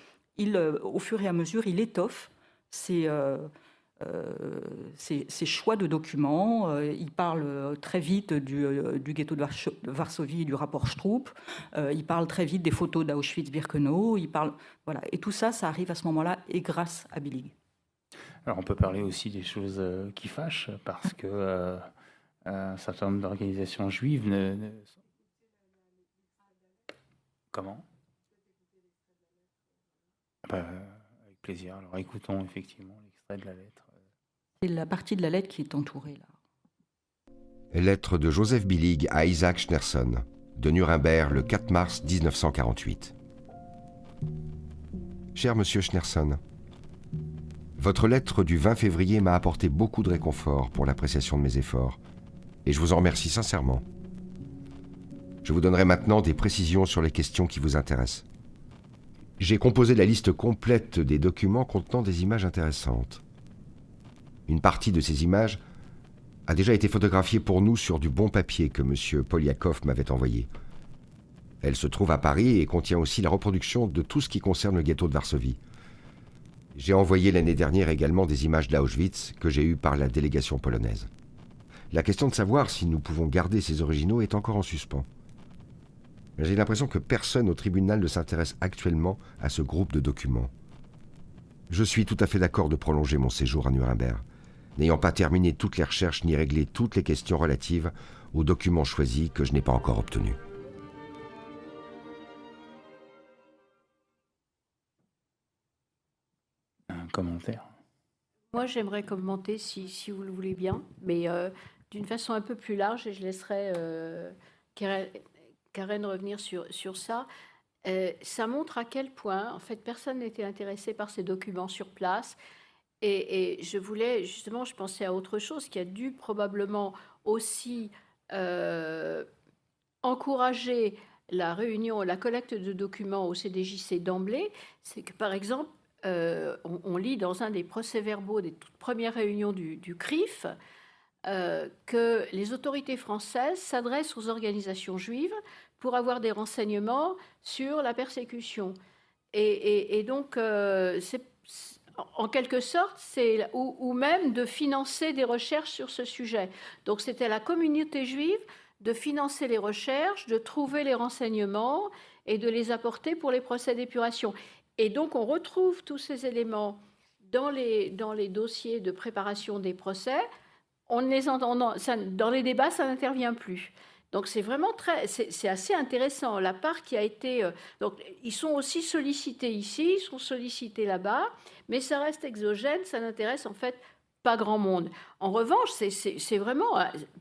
Speaker 3: au fur et à mesure, il étoffe ces choix de documents. Il parle très vite du ghetto de Varsovie, du rapport Stroop. Il parle très vite des photos d'Auschwitz-Birkenau. Voilà. Et tout ça, ça arrive à ce moment-là, et grâce à Billig.
Speaker 1: Alors, on peut parler aussi des choses qui fâchent, parce que un certain nombre d'organisations juives Comment Avec plaisir. Alors, écoutons effectivement l'extrait de la lettre.
Speaker 3: C'est la partie de la lettre qui est entourée, là.
Speaker 4: Lettre de Joseph Billig à Isaac Schneerson, de Nuremberg, le 4 mars 1948. Cher Monsieur Schneerson, votre lettre du 20 février m'a apporté beaucoup de réconfort pour l'appréciation de mes efforts, et je vous en remercie sincèrement. Je vous donnerai maintenant des précisions sur les questions qui vous intéressent. J'ai composé la liste complète des documents contenant des images intéressantes. Une partie de ces images a déjà été photographiée pour nous sur du bon papier que M. Poliakov m'avait envoyé. Elle se trouve à Paris et contient aussi la reproduction de tout ce qui concerne le ghetto de Varsovie. J'ai envoyé l'année dernière également des images d'Auschwitz que j'ai eues par la délégation polonaise. La question de savoir si nous pouvons garder ces originaux est encore en suspens. J'ai l'impression que personne au tribunal ne s'intéresse actuellement à ce groupe de documents. Je suis tout à fait d'accord de prolonger mon séjour à Nuremberg, n'ayant pas terminé toutes les recherches ni réglé toutes les questions relatives aux documents choisis que je n'ai pas encore obtenus.
Speaker 1: Un commentaire.
Speaker 2: Moi, j'aimerais commenter, si vous le voulez bien, mais d'une façon un peu plus large, et je laisserai Karen revenir sur ça. Ça montre à quel point, en fait, personne n'était intéressé par ces documents sur place. Et je voulais, justement, je pensais à autre chose qui a dû probablement aussi encourager la collecte de documents au CDJC d'emblée, c'est que, par exemple, on lit dans un des procès-verbaux des toutes premières réunions du CRIF que les autorités françaises s'adressent aux organisations juives pour avoir des renseignements sur la persécution. Et donc, en quelque sorte, ou même de financer des recherches sur ce sujet. Donc, c'était à la communauté juive de financer les recherches, de trouver les renseignements et de les apporter pour les procès d'épuration. Et donc, on retrouve tous ces éléments dans les dossiers de préparation des procès. On les entend, dans les débats, ça n'intervient plus. Donc, c'est vraiment c'est assez intéressant. La part qui a été... donc, ils sont aussi sollicités ici, ils sont sollicités là-bas, mais ça reste exogène, ça n'intéresse en fait pas grand monde. En revanche, c'est vraiment...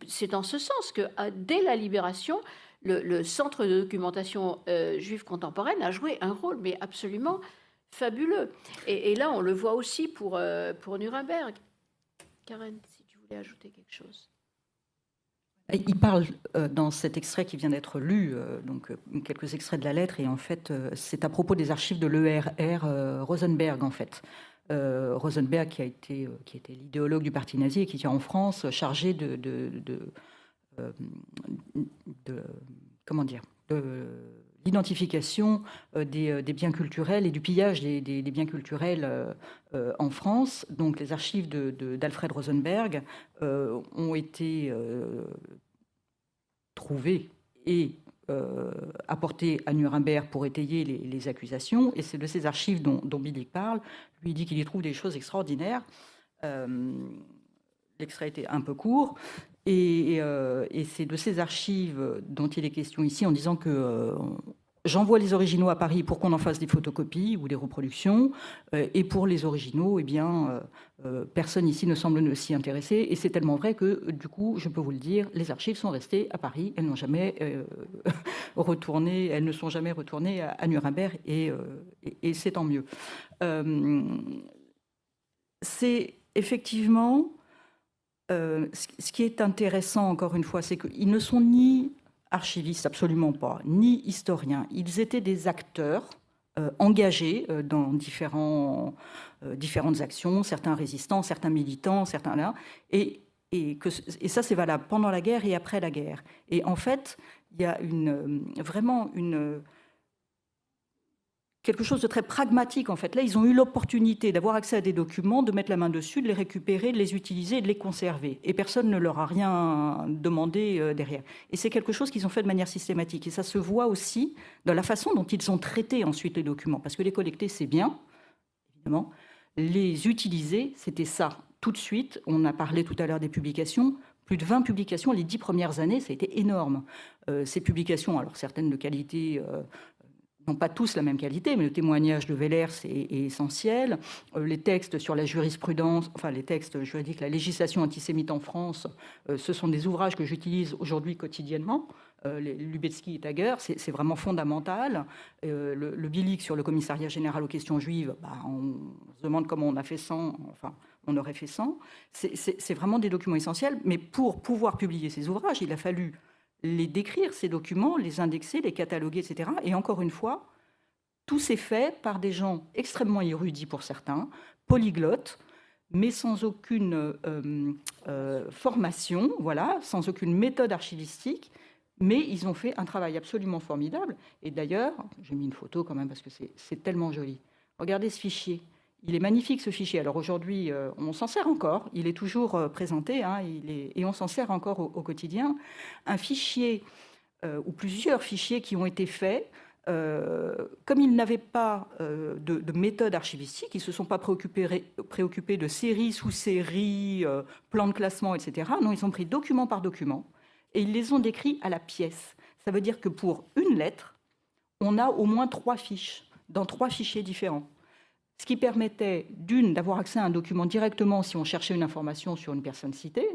Speaker 2: C'est en ce sens que, dès la Libération, le Centre de documentation juive contemporaine a joué un rôle, mais absolument fabuleux. Et là, on le voit aussi pour Nuremberg. Karen, si tu voulais ajouter quelque chose.
Speaker 3: Il parle dans cet extrait qui vient d'être lu, donc quelques extraits de la lettre, et en fait, c'est à propos des archives de l'ERR Rosenberg, en fait. Rosenberg, qui était l'idéologue du parti nazi et qui était en France chargé de l'identification des biens culturels et du pillage des biens culturels en France. Donc les archives d'Alfred Rosenberg ont été trouvées et apportées à Nuremberg pour étayer les accusations. Et c'est de ces archives dont Billy parle. Lui dit qu'il y trouve des choses extraordinaires. L'extrait était un peu court. Et c'est de ces archives dont il est question ici, en disant que j'envoie les originaux à Paris pour qu'on en fasse des photocopies ou des reproductions, et pour les originaux, eh bien, personne ici ne semble s'y intéresser, et c'est tellement vrai que, du coup, je peux vous le dire, les archives sont restées à Paris, elles n'ont jamais retourné, elles ne sont jamais retournées à Nuremberg, et c'est tant mieux. C'est effectivement... ce qui est intéressant, encore une fois, c'est qu'ils ne sont ni archivistes, absolument pas, ni historiens. Ils étaient des acteurs engagés dans différentes actions, certains résistants, certains militants, certains là, et ça, c'est valable pendant la guerre et après la guerre. Et en fait, il y a vraiment quelque chose de très pragmatique, en fait. Là, ils ont eu l'opportunité d'avoir accès à des documents, de mettre la main dessus, de les récupérer, de les utiliser, de les conserver. Et personne ne leur a rien demandé derrière. Et c'est quelque chose qu'ils ont fait de manière systématique. Et ça se voit aussi dans la façon dont ils ont traité ensuite les documents. Parce que les collecter, c'est bien, évidemment. Les utiliser, c'était ça. Tout de suite, on a parlé tout à l'heure des publications. Plus de 20 publications les 10 premières années, ça a été énorme. Ces publications, alors certaines de qualité... n'ont pas tous la même qualité, mais le témoignage de Wellers est essentiel. Les textes sur la jurisprudence, enfin les textes juridiques, la législation antisémite en France, ce sont des ouvrages que j'utilise aujourd'hui quotidiennement. Lubetzky et Tager, c'est vraiment fondamental. Le Billig sur le commissariat général aux questions juives, on se demande comment on a fait sans, enfin on aurait fait sans. C'est vraiment des documents essentiels, mais pour pouvoir publier ces ouvrages, il a fallu les décrire, ces documents, les indexer, les cataloguer, etc. Et encore une fois, tout s'est fait par des gens extrêmement érudits pour certains, polyglottes, mais sans aucune formation, voilà, sans aucune méthode archivistique, mais ils ont fait un travail absolument formidable. Et d'ailleurs, j'ai mis une photo quand même parce que c'est tellement joli. Regardez ce fichier. Il est magnifique, ce fichier. Alors aujourd'hui, on s'en sert encore. Il est toujours présenté, hein, et on s'en sert encore au quotidien. Un fichier, ou plusieurs fichiers qui ont été faits, comme ils n'avaient pas de méthode archivistique, ils ne se sont pas préoccupés de séries, sous-séries, plans de classement, etc. Non, ils ont pris document par document et ils les ont décrits à la pièce. Ça veut dire que pour une lettre, on a au moins 3 fiches, dans 3 fichiers différents. Ce qui permettait, d'une, d'avoir accès à un document directement si on cherchait une information sur une personne citée.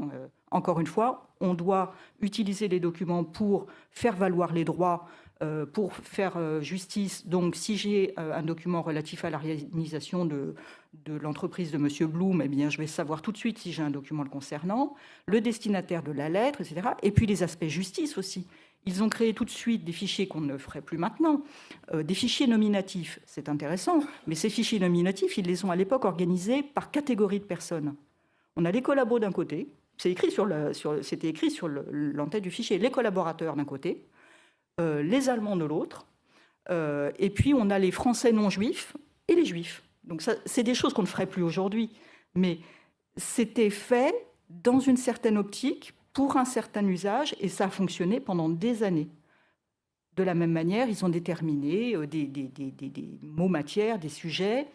Speaker 3: Encore une fois, on doit utiliser les documents pour faire valoir les droits, pour faire justice. Donc, si j'ai un document relatif à la réalisation de l'entreprise de M. Blum, eh bien, je vais savoir tout de suite si j'ai un document le concernant, le destinataire de la lettre, etc. Et puis les aspects justice aussi. Ils ont créé tout de suite des fichiers qu'on ne ferait plus maintenant, des fichiers nominatifs. C'est intéressant, mais ces fichiers nominatifs, ils les ont à l'époque organisés par catégorie de personnes. On a les collabos d'un côté, c'était écrit sur l'entête du fichier, les collaborateurs d'un côté, les Allemands de l'autre, et puis on a les Français non juifs et les juifs. Donc ça, c'est des choses qu'on ne ferait plus aujourd'hui, mais c'était fait dans une certaine optique, pour un certain usage, et ça a fonctionné pendant des années. De la même manière, ils ont déterminé des mots matières, des sujets,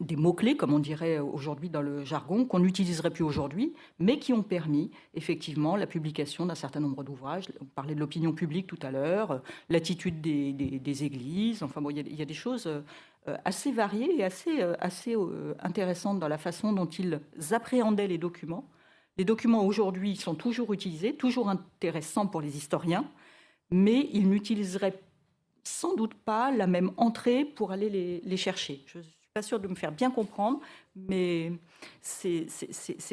Speaker 3: des mots-clés, comme on dirait aujourd'hui dans le jargon, qu'on n'utiliserait plus aujourd'hui, mais qui ont permis effectivement la publication d'un certain nombre d'ouvrages. On parlait de l'opinion publique tout à l'heure, l'attitude des églises, enfin bon, il y a des choses assez variées et assez intéressantes dans la façon dont ils appréhendaient les documents. Les documents aujourd'hui sont toujours utilisés, toujours intéressants pour les historiens, mais ils n'utiliseraient sans doute pas la même entrée pour aller les chercher. Je ne suis pas sûre de me faire bien comprendre, mais c'est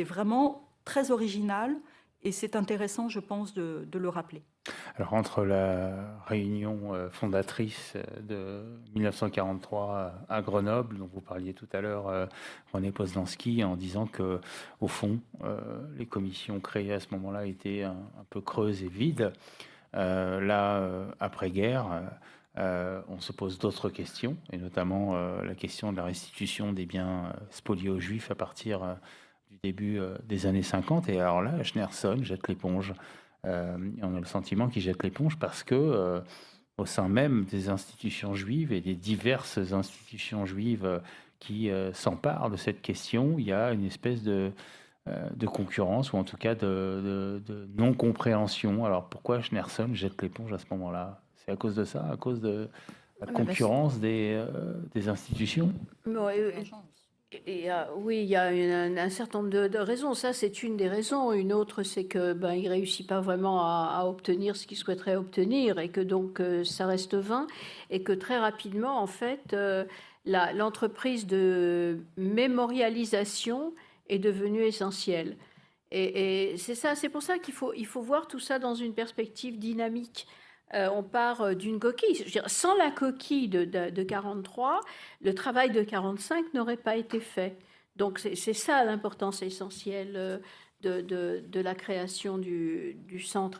Speaker 3: vraiment très original et c'est intéressant, je pense, de le rappeler.
Speaker 1: Alors, entre la réunion fondatrice de 1943 à Grenoble, dont vous parliez tout à l'heure, René Poznański, en disant que, au fond, les commissions créées à ce moment-là étaient un peu creuses et vides. Après-guerre, on se pose d'autres questions, et notamment la question de la restitution des biens spoliés aux Juifs à partir du début des années 50. Et alors là, Schneerson jette l'éponge. On a le sentiment qu'il jette l'éponge parce que, au sein même des institutions juives et des diverses institutions juives qui s'emparent de cette question, il y a une espèce de concurrence ou en tout cas de non-compréhension. Alors pourquoi Schneerson jette l'éponge à ce moment-là? C'est à cause de ça, à cause de la concurrence des institutions?
Speaker 2: Oui, il y a un certain nombre de raisons. Ça, c'est une des raisons. Une autre, c'est que il réussit pas vraiment à obtenir ce qu'il souhaiterait obtenir et que donc ça reste vain et que très rapidement, en fait, l'entreprise de mémorialisation est devenue essentielle. Et c'est ça, c'est pour ça qu'il faut voir tout ça dans une perspective dynamique. On part d'une coquille. Je veux dire, sans la coquille de 43, le travail de 45 n'aurait pas été fait. Donc c'est ça l'importance essentielle de la création du centre.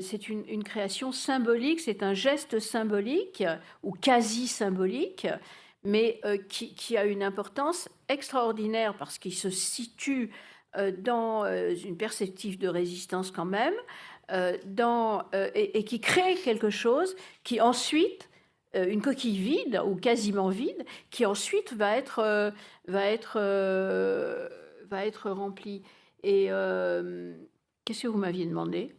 Speaker 2: C'est une création symbolique, c'est un geste symbolique ou quasi symbolique, mais qui a une importance extraordinaire parce qu'il se situe dans une perspective de résistance quand même, et qui crée quelque chose qui ensuite, une coquille vide ou quasiment vide, qui ensuite va être remplie. Et qu'est-ce que vous m'aviez demandé?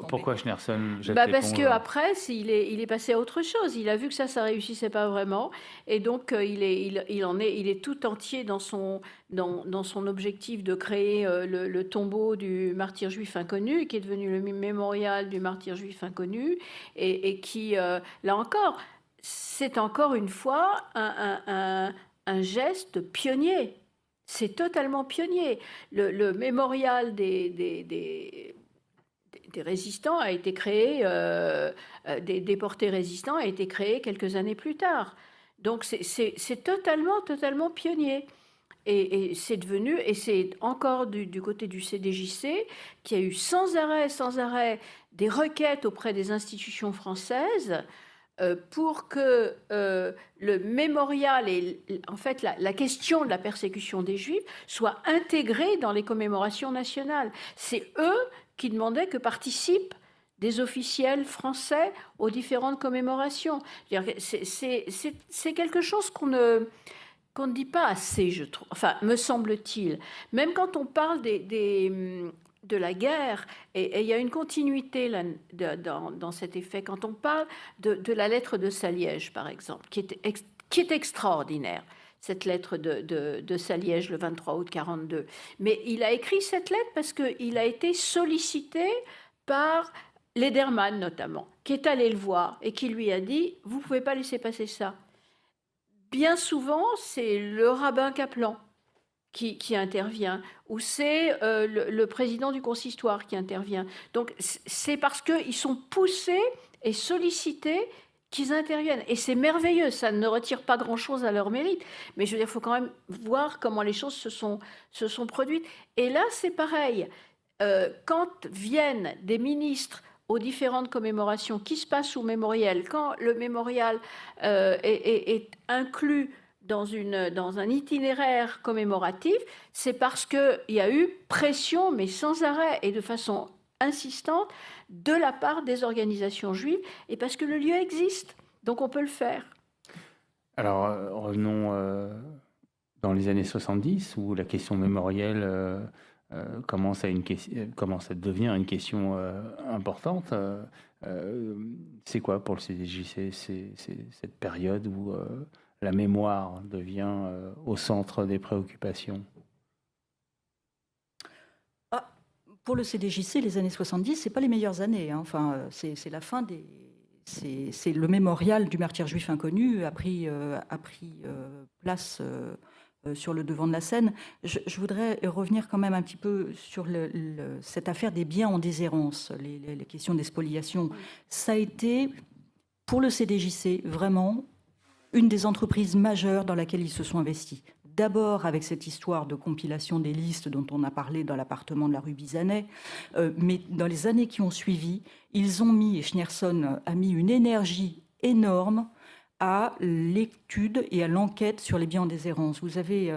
Speaker 1: Pourquoi Schneerson jette l'éponge?
Speaker 2: Parce qu'après, il est passé à autre chose. Il a vu que ça réussissait pas vraiment. Et donc, il est tout entier dans son objectif de créer le tombeau du martyr juif inconnu, qui est devenu le mémorial du martyr juif inconnu, et qui, là encore, c'est encore une fois un geste pionnier. C'est totalement pionnier. Le mémorial des résistants a été créé, des déportés résistants a été créé quelques années plus tard. Donc c'est totalement pionnier. Et c'est devenu, et c'est encore du côté du CDJC, qui a eu sans arrêt des requêtes auprès des institutions françaises pour que le mémorial et en fait la question de la persécution des Juifs soit intégrée dans les commémorations nationales. C'est eux qui demandaient que participent des officiels français aux différentes commémorations. C'est quelque chose qu'on ne dit pas assez, je trouve. Enfin, me semble-t-il. Même quand on parle de la guerre, et il y a une continuité là, dans cet effet, quand on parle de la lettre de Saliège, par exemple, qui est extraordinaire, cette lettre de Saliège le 23 août 42. Mais il a écrit cette lettre parce qu'il a été sollicité par Lederman, notamment, qui est allé le voir et qui lui a dit « Vous ne pouvez pas laisser passer ça ». Bien souvent, c'est le rabbin Kaplan qui intervient, ou c'est le président du consistoire qui intervient. Donc c'est parce qu'ils sont poussés et sollicités qu'ils interviennent. Et c'est merveilleux, ça ne retire pas grand-chose à leur mérite. Mais je veux dire, il faut quand même voir comment les choses se sont produites. Et là, c'est pareil. Quand viennent des ministres aux différentes commémorations qui se passent au mémorial, quand le mémorial est inclus dans un itinéraire commémoratif, c'est parce qu'il y a eu pression, mais sans arrêt et de façon insistante, de la part des organisations juives, et parce que le lieu existe, donc on peut le faire.
Speaker 1: Alors, revenons dans les années 70, où la question mémorielle commence à devenir une question importante. C'est quoi pour le CDJC cette période où la mémoire devient au centre des préoccupations?
Speaker 3: Pour le CDJC, les années 70, ce n'est pas les meilleures années. Hein. Enfin, c'est la fin des... C'est le mémorial du martyr juif inconnu a pris place sur le devant de la scène. Je voudrais revenir quand même un petit peu sur cette affaire des biens en déshérence, les questions des spoliations. Ça a été, pour le CDJC, vraiment une des entreprises majeures dans laquelle ils se sont investis. D'abord avec cette histoire de compilation des listes dont on a parlé dans l'appartement de la rue Bizanet, mais dans les années qui ont suivi, ils ont mis, et Schneerson a mis une énergie énorme à l'étude et à l'enquête sur les biens en déshérence. Vous avez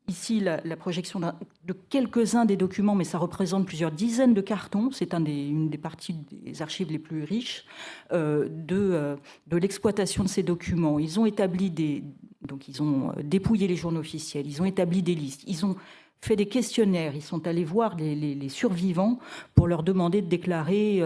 Speaker 3: ici la projection de quelques-uns des documents, mais ça représente plusieurs dizaines de cartons. C'est une des parties des archives les plus riches de l'exploitation de ces documents. Ils ont établi donc ils ont dépouillé les journaux officiels, ils ont établi des listes, ils ont fait des questionnaires, ils sont allés voir les survivants pour leur demander de déclarer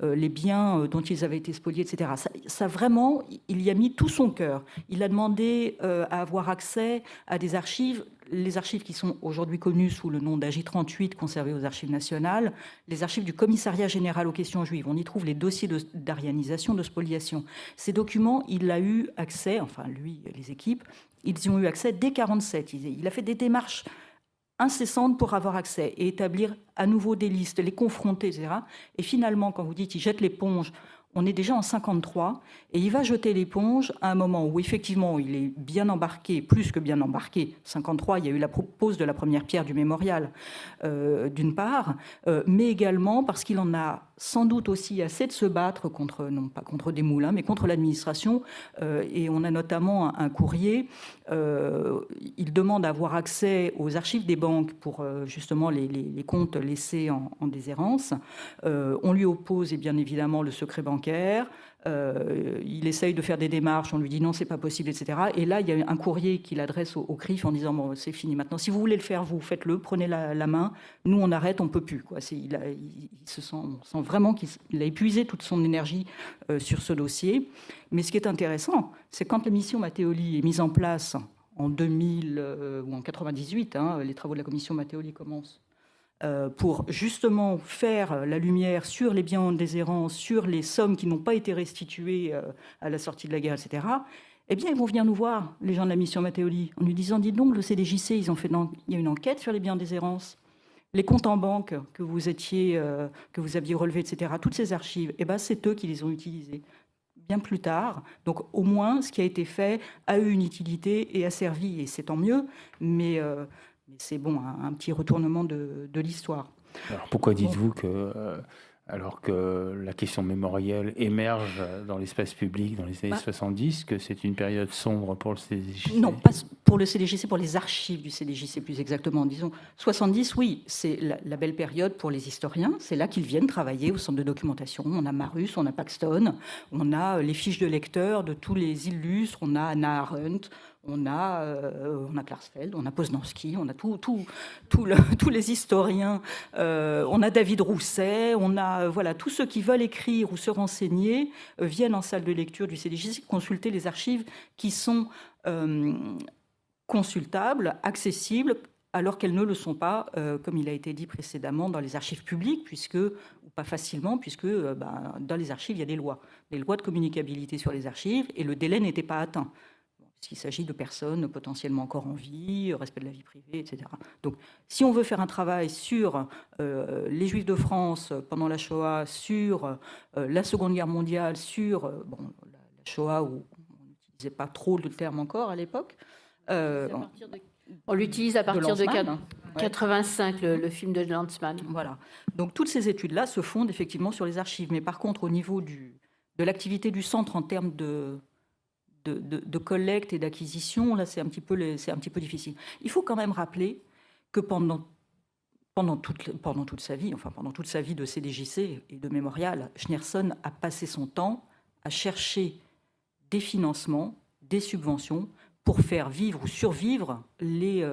Speaker 3: les biens dont ils avaient été spoliés, etc. Ça vraiment, il y a mis tout son cœur. Il a demandé à avoir accès à des archives, les archives qui sont aujourd'hui connues sous le nom d'AJ38, conservées aux archives nationales, les archives du commissariat général aux questions juives. On y trouve les dossiers d'arianisation, de spoliation. Ces documents, il a eu accès, enfin lui, les équipes, ils y ont eu accès dès 1947. Il a fait des démarches incessantes pour avoir accès et établir à nouveau des listes, les confronter, etc. Et finalement, quand vous dites qu'il jette l'éponge, on est déjà en 1953, et il va jeter l'éponge à un moment où, effectivement, il est bien embarqué, plus que bien embarqué. 1953, il y a eu la pose de la première pierre du mémorial, d'une part, mais également parce qu'il en a sans doute aussi assez de se battre contre, non pas contre des moulins, mais contre l'administration. Et on a notamment un courrier. Il demande à avoir accès aux archives des banques pour justement les comptes laissés en déshérence. On lui oppose, et bien évidemment, le secret bancaire. Il essaye de faire des démarches, on lui dit non, c'est pas possible, etc. Et là, il y a un courrier qu'il adresse au CRIF en disant bon, c'est fini maintenant. Si vous voulez le faire, vous faites-le, prenez la main. Nous, on arrête, on peut plus. Quoi. On sent vraiment qu'il a épuisé toute son énergie sur ce dossier. Mais ce qui est intéressant, c'est quand la mission Matteoli est mise en place en 2000 ou en 98, les travaux de la commission Matteoli commencent. Pour justement faire la lumière sur les biens en déshérence, sur les sommes qui n'ont pas été restituées à la sortie de la guerre, etc., eh bien, ils vont venir nous voir, les gens de la mission Matteoli, en nous disant, dites donc, le CDJC, il y a une enquête sur les biens en déshérence, les comptes en banque que vous aviez relevés, etc., toutes ces archives, eh ben, c'est eux qui les ont utilisées bien plus tard. Donc, au moins, ce qui a été fait a eu une utilité et a servi, et c'est tant mieux, mais c'est bon, un petit retournement de l'histoire.
Speaker 1: Alors pourquoi dites-vous que, alors que la question mémorielle émerge dans l'espace public dans les années 70, que c'est une période sombre pour le CDJC?
Speaker 3: Non, pas pour le CDJC, pour les archives du CDJC plus exactement. Disons, 70, oui, c'est la belle période pour les historiens. C'est là qu'ils viennent travailler au centre de documentation. On a Marus, on a Paxton, on a les fiches de lecteurs de tous les illustres, on a Anna Arendt, on a Klarsfeld, on a Poznanski, on a tous les historiens, on a David Rousset, on a voilà, tous ceux qui veulent écrire ou se renseigner viennent en salle de lecture du CDJC consulter les archives qui sont consultables, accessibles, alors qu'elles ne le sont pas, comme il a été dit précédemment, dans les archives publiques, ou pas facilement, puisque dans les archives, il y a des lois de communicabilité sur les archives, et le délai n'était pas atteint. s'il s'agit de personnes potentiellement encore en vie, respect de la vie privée, etc. Donc, si on veut faire un travail sur les Juifs de France pendant la Shoah, sur la Seconde Guerre mondiale, sur la Shoah, où on n'utilisait pas trop le terme encore à l'époque.
Speaker 2: On l'utilise à partir de
Speaker 3: Lanzmann,
Speaker 2: 85, le film de Lanzmann.
Speaker 3: Voilà. Donc, toutes ces études-là se fondent effectivement sur les archives. Mais par contre, au niveau de l'activité du centre en termes de collecte et d'acquisition, là, c'est un petit peu difficile. Il faut quand même rappeler que pendant toute sa vie, enfin pendant toute sa vie de CDJC et de Mémorial, Schneerson a passé son temps à chercher des financements, des subventions pour faire vivre ou survivre les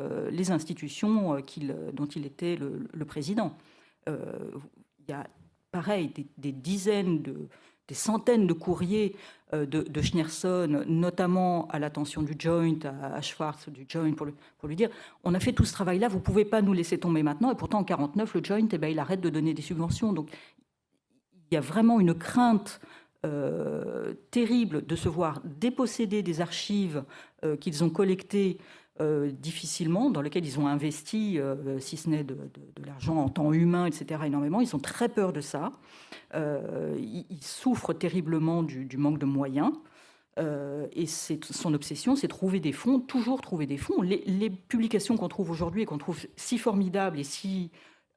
Speaker 3: institutions dont il était le président. Il y a, pareil, des dizaines des centaines de courriers de Schneerson, notamment à l'attention du Joint, à Schwartz du Joint, pour lui dire « on a fait tout ce travail-là, vous ne pouvez pas nous laisser tomber maintenant ». Et pourtant, en 1949, le Joint, il arrête de donner des subventions. Donc, il y a vraiment une crainte terrible de se voir déposséder des archives qu'ils ont collectées difficilement, dans lesquelles ils ont investi, si ce n'est de l'argent en temps humain, etc., énormément. Ils ont très peur de ça. Ils souffrent terriblement du manque de moyens. Et son obsession, c'est trouver des fonds, toujours trouver des fonds. Les publications qu'on trouve aujourd'hui et qu'on trouve si formidables et si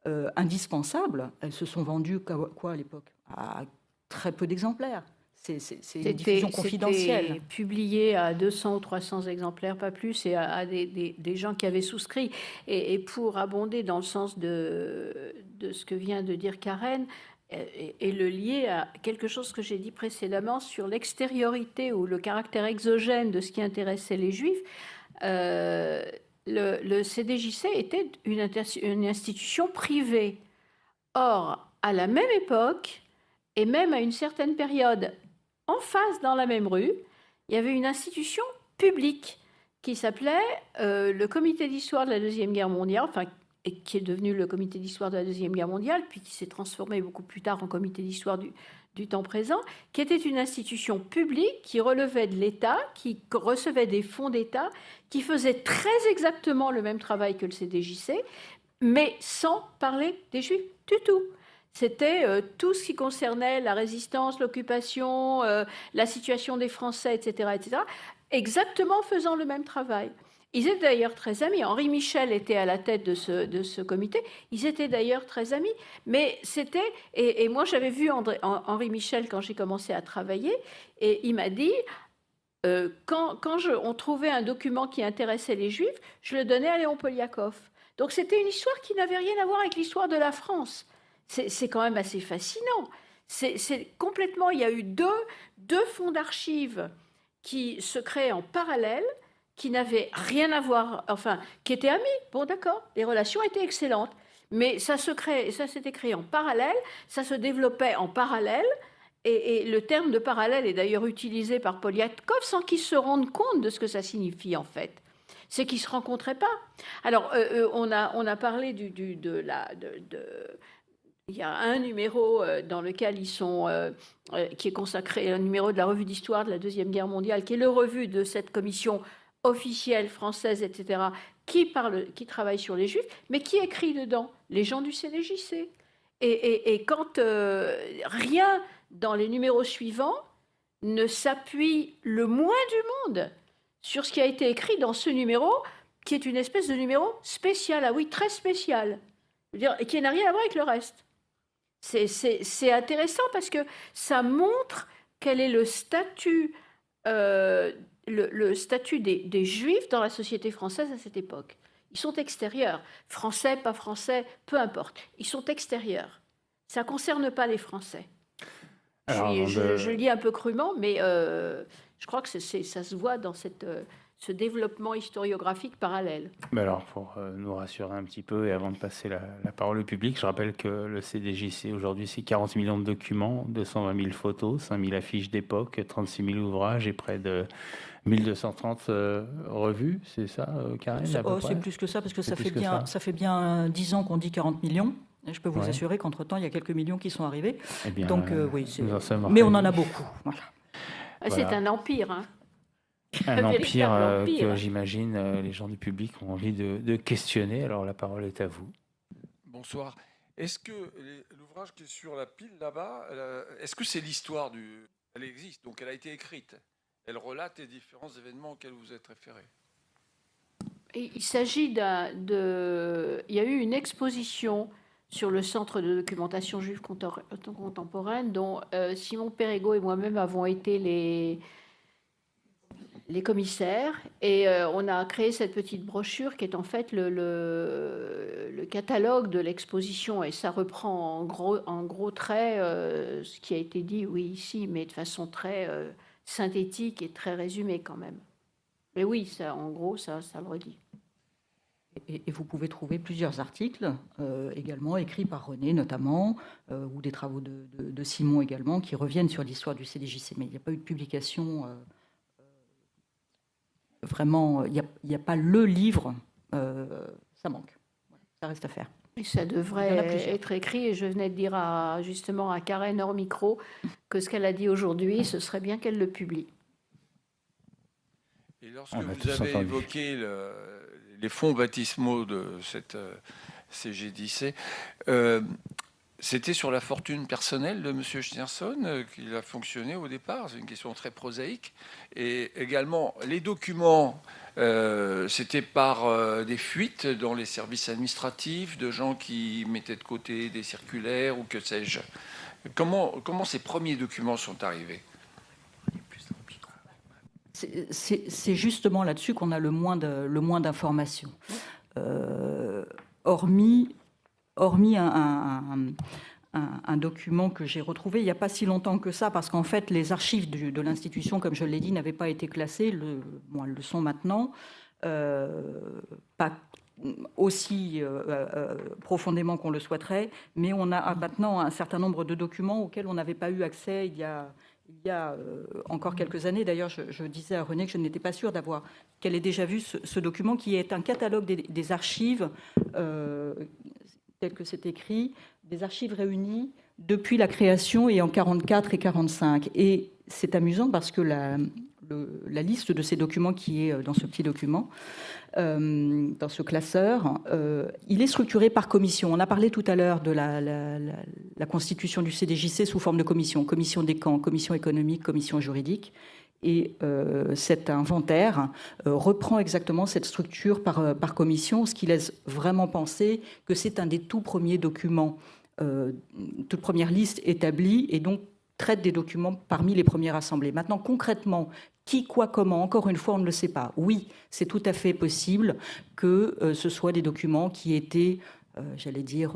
Speaker 3: indispensables, elles se sont vendues quoi à l'époque? À très peu d'exemplaires. C'est une diffusion confidentielle.
Speaker 2: C'était publié à 200 ou 300 exemplaires, pas plus, et à des gens qui avaient souscrit. Et pour abonder dans le sens de ce que vient de dire Karen, et le lier à quelque chose que j'ai dit précédemment sur l'extériorité ou le caractère exogène de ce qui intéressait les Juifs, le CDJC était une institution privée. Or, à la même époque, et même à une certaine période, en face, dans la même rue, il y avait une institution publique qui s'appelait le Comité d'histoire de la Deuxième Guerre mondiale, enfin, et qui est devenu le Comité d'histoire de la Deuxième Guerre mondiale, puis qui s'est transformé beaucoup plus tard en Comité d'histoire du temps présent, qui était une institution publique qui relevait de l'État, qui recevait des fonds d'État, qui faisait très exactement le même travail que le CDJC, mais sans parler des Juifs du tout. C'était tout ce qui concernait la résistance, l'occupation, la situation des Français, etc., etc., exactement faisant le même travail. Ils étaient d'ailleurs très amis. Henri Michel était à la tête de ce comité. Ils étaient d'ailleurs très amis. Mais c'était... Et moi, j'avais vu Henri Michel quand j'ai commencé à travailler, et il m'a dit... quand on trouvait un document qui intéressait les Juifs, je le donnais à Léon Poliakov. Donc c'était une histoire qui n'avait rien à voir avec l'histoire de la France. C'est quand même assez fascinant. C'est complètement... Il y a eu deux fonds d'archives qui se créaient en parallèle, qui n'avaient rien à voir, enfin, qui étaient amis. Bon, d'accord, les relations étaient excellentes. Mais ça s'était créé en parallèle, ça se développait en parallèle, et le terme de parallèle est d'ailleurs utilisé par Poliakov sans qu'il se rende compte de ce que ça signifie, en fait. C'est qu'ils ne se rencontraient pas. Alors, on a parlé il y a un numéro dans lequel ils sont, qui est consacré, un numéro de la revue d'histoire de la Deuxième Guerre mondiale, qui est le revue de cette commission officielle française, etc., qui travaille sur les Juifs, mais qui écrit dedans les gens du CDJC. Et quand rien dans les numéros suivants ne s'appuie le moins du monde sur ce qui a été écrit dans ce numéro, qui est une espèce de numéro spécial, ah oui, très spécial, et qui n'a rien à voir avec le reste. C'est intéressant parce que ça montre quel est le statut, le statut des Juifs dans la société française à cette époque. Ils sont extérieurs. Français, pas français, peu importe. Ils sont extérieurs. Ça ne concerne pas les Français. Je lis un peu crûment, mais je crois que ça se voit dans ce développement historiographique parallèle.
Speaker 1: Mais alors, pour nous rassurer un petit peu, et avant de passer la parole au public, je rappelle que le CDJC, aujourd'hui, c'est 40 millions de documents, 220 000 photos, 5 000 affiches d'époque, 36 000 ouvrages et près de 1230 revues. C'est ça, Karen?
Speaker 3: C'est plus que ça, parce que ça fait bien 10 ans qu'on dit 40 millions. Et je peux vous assurer qu'entre-temps, il y a quelques millions qui sont arrivés.
Speaker 1: Eh bien,
Speaker 3: donc, oui, mais on en a beaucoup. Voilà.
Speaker 2: C'est un empire, hein.
Speaker 1: Un empire
Speaker 2: véritable
Speaker 1: que
Speaker 2: empire.
Speaker 1: j'imagine les gens du public ont envie de questionner. Alors la parole est à vous.
Speaker 5: Bonsoir. Est-ce que l'ouvrage qui est sur la pile là-bas, est-ce que c'est l'histoire du... Elle existe, donc elle a été écrite. Elle relate les différents événements auxquels vous êtes référés.
Speaker 2: Et il s'agit il y a eu une exposition sur le Centre de documentation juive contemporaine dont Simon Perregaux et moi-même avons été les commissaires, et on a créé cette petite brochure qui est en fait le catalogue de l'exposition, et ça reprend en gros traits ce qui a été dit, oui, ici, mais de façon très synthétique et très résumée quand même. Mais oui, ça, en gros, ça le redit.
Speaker 3: Et vous pouvez trouver plusieurs articles, également écrits par René notamment, ou des travaux de Simon également, qui reviennent sur l'histoire du CDJC. Mais il n'y a pas eu de publication... Vraiment, il n'y a pas le livre, ça manque. Ça reste à faire.
Speaker 2: Et ça devrait être écrit, et je venais de dire justement à Karen hors micro que ce qu'elle a dit aujourd'hui, ce serait bien qu'elle le publie.
Speaker 5: Et lorsque vous avez évoqué les fonds baptismaux de cette CGDC, c'était sur la fortune personnelle de M. Schneerson qu'il a fonctionné au départ. C'est une question très prosaïque. Et également, les documents, c'était par des fuites dans les services administratifs, de gens qui mettaient de côté des circulaires ou que sais-je. Comment ces premiers documents sont arrivés ?
Speaker 3: C'est justement là-dessus qu'on a le moins d'informations. Hormis un document que j'ai retrouvé il n'y a pas si longtemps que ça, parce qu'en fait, les archives de l'institution, comme je l'ai dit, n'avaient pas été classées. Elles le sont maintenant. Pas aussi profondément qu'on le souhaiterait, mais on a maintenant un certain nombre de documents auxquels on n'avait pas eu accès il y a encore quelques années. D'ailleurs, je disais à René que je n'étais pas sûre qu'elle ait déjà vu ce document, qui est un catalogue des archives tel que c'est écrit, des archives réunies depuis la création et en 44 et 45. Et c'est amusant parce que la liste de ces documents qui est dans ce petit document, dans ce classeur, il est structuré par commission. On a parlé tout à l'heure de la constitution du CDJC sous forme de commission. Commission des camps, commission économique, commission juridique. Et cet inventaire reprend exactement cette structure par commission, ce qui laisse vraiment penser que c'est un des tout premiers documents, toute première liste établie, et donc traite des documents parmi les premières assemblées. Maintenant, concrètement, qui, quoi, comment, encore une fois, on ne le sait pas. Oui, c'est tout à fait possible que ce soit des documents qui étaient, j'allais dire,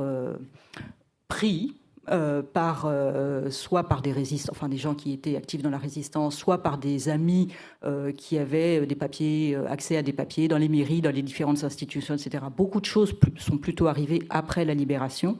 Speaker 3: pris soit par des résistants, enfin des gens qui étaient actifs dans la résistance, soit par des amis qui avaient des papiers, accès à des papiers dans les mairies, dans les différentes institutions, etc. Beaucoup de choses sont plutôt arrivées après la libération.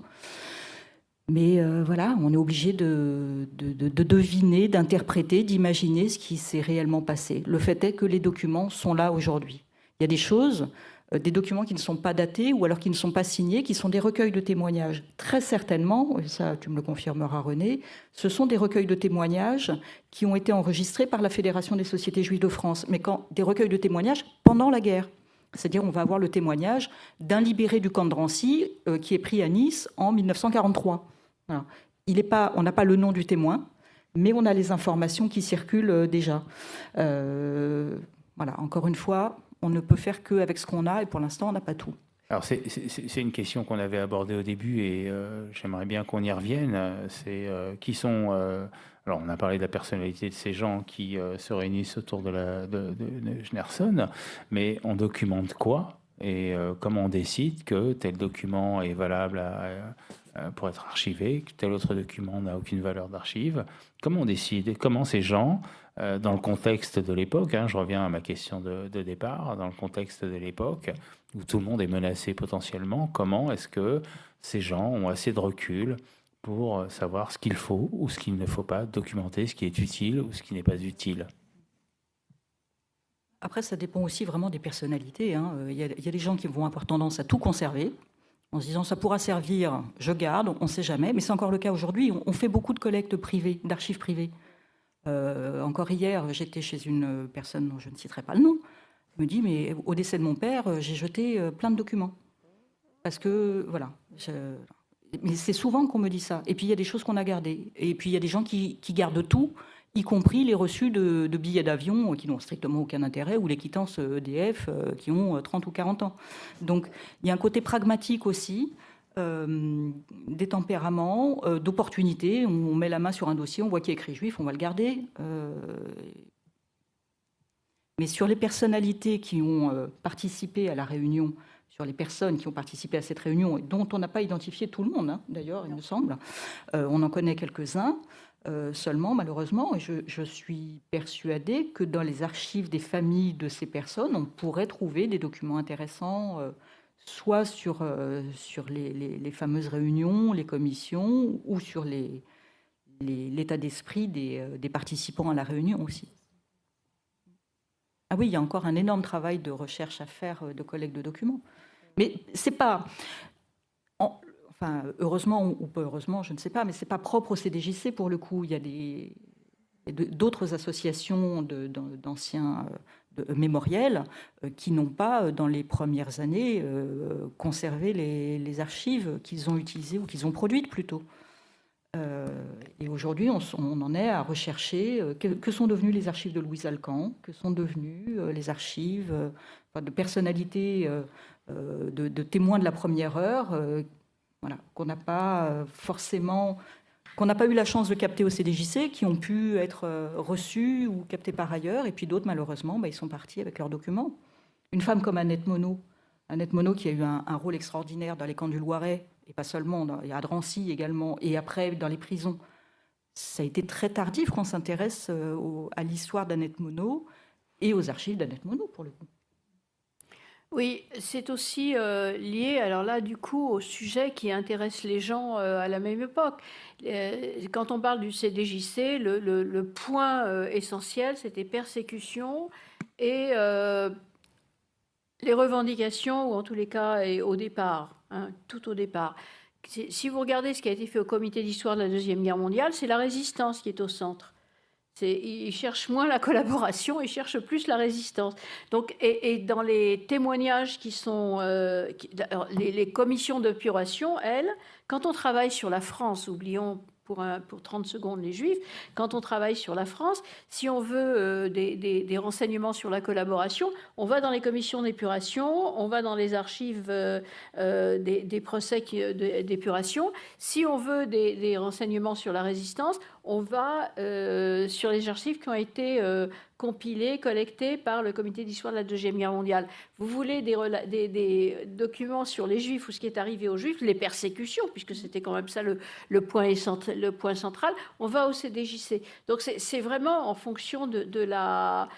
Speaker 3: Mais voilà, on est obligé de deviner, d'interpréter, d'imaginer ce qui s'est réellement passé. Le fait est que les documents sont là aujourd'hui. Il y a des choses, des documents qui ne sont pas datés ou alors qui ne sont pas signés, qui sont des recueils de témoignages. Très certainement, et ça tu me le confirmeras René, ce sont des recueils de témoignages qui ont été enregistrés par la Fédération des sociétés juives de France, mais des recueils de témoignages pendant la guerre. C'est-à-dire on va avoir le témoignage d'un libéré du camp de Drancy qui est pris à Nice en 1943. Voilà. On n'a pas le nom du témoin, mais on a les informations qui circulent déjà. Voilà, encore une fois, on ne peut faire qu'avec ce qu'on a, et pour l'instant, on n'a pas tout.
Speaker 1: Alors, c'est une question qu'on avait abordée au début, et j'aimerais bien qu'on y revienne. C'est qui sont... alors, on a parlé de la personnalité de ces gens qui se réunissent autour de Schneerson, mais on documente quoi ? Et comment on décide que tel document est valable pour être archivé, que tel autre document n'a aucune valeur d'archive? Comment on décide? Comment ces gens, dans le contexte de l'époque, je reviens à ma question de départ, dans le contexte de l'époque où tout le monde est menacé potentiellement, comment est-ce que ces gens ont assez de recul pour savoir ce qu'il faut ou ce qu'il ne faut pas documenter, ce qui est utile ou ce qui n'est pas utile?
Speaker 3: Après, ça dépend aussi vraiment des personnalités. Il y a des gens qui vont avoir tendance à tout conserver, en se disant ça pourra servir, je garde, on ne sait jamais. Mais c'est encore le cas aujourd'hui. On fait beaucoup de collectes privées, d'archives privées. Encore hier, j'étais chez une personne dont je ne citerai pas le nom. Elle me dit, mais au décès de mon père, j'ai jeté plein de documents. Parce que, voilà, mais c'est souvent qu'on me dit ça. Et puis, il y a des choses qu'on a gardées. Et puis, il y a des gens qui gardent tout, y compris les reçus de billets d'avion qui n'ont strictement aucun intérêt, ou les quittances EDF qui ont 30 ou 40 ans. Donc, il y a un côté pragmatique aussi, des tempéraments, d'opportunités. On met la main sur un dossier, on voit qu'il y a écrit juif, on va le garder. Mais sur les personnalités qui ont participé à la réunion, sur les personnes qui ont participé à cette réunion, dont on n'a pas identifié tout le monde, hein, d'ailleurs, il me semble, on en connaît quelques-uns seulement, malheureusement. Et je suis persuadée que dans les archives des familles de ces personnes, on pourrait trouver des documents intéressants, soit sur les fameuses réunions, les commissions, ou sur l'état d'esprit des participants à la réunion aussi. Ah oui, il y a encore un énorme travail de recherche à faire, de collecte de documents. Mais c'est pas, enfin, heureusement ou pas heureusement, je ne sais pas, mais c'est pas propre au CDJC pour le coup. Il y a d'autres associations d'anciens mémoriels qui n'ont pas, dans les premières années, conservé les archives qu'ils ont utilisées ou qu'ils ont produites plutôt. Et aujourd'hui, on en est à rechercher que sont devenues les archives de Louise Alcan, que sont devenues les archives de personnalités, de témoins de la première heure, voilà, qu'on n'a pas forcément, qu'on n'a pas eu la chance de capter au CDJC, qui ont pu être reçus ou captés par ailleurs, et puis d'autres, malheureusement, ils sont partis avec leurs documents. Une femme comme Annette Monod qui a eu un rôle extraordinaire dans les camps du Loiret, et pas seulement, à Drancy également, et après dans les prisons. Ça a été très tardif qu'on s'intéresse à l'histoire d'Annette Monod et aux archives d'Annette Monod, pour le coup.
Speaker 2: Oui, c'est aussi lié, alors là, du coup, au sujet qui intéresse les gens à la même époque. Quand on parle du CDJC, le point essentiel, c'était persécution et les revendications, ou en tous les cas, et au départ, hein, tout au départ. Si vous regardez ce qui a été fait au comité d'histoire de la Deuxième Guerre mondiale, c'est la résistance qui est au centre. Ils cherchent moins la collaboration, ils cherchent plus la résistance. Donc, et dans les témoignages qui sont... les commissions d'épuration, elles, quand on travaille sur la France, oublions pour 30 secondes les Juifs, quand on travaille sur la France, si on veut des renseignements sur la collaboration, on va dans les commissions d'épuration, on va dans les archives des procès d'épuration. Si on veut des renseignements sur la résistance, on va sur les archives qui ont été compilées, collectées par le comité d'histoire de la Deuxième Guerre mondiale. Vous voulez des documents sur les Juifs ou ce qui est arrivé aux Juifs, les persécutions, puisque c'était quand même ça le point central, on va au CDJC. Donc c'est vraiment en fonction de la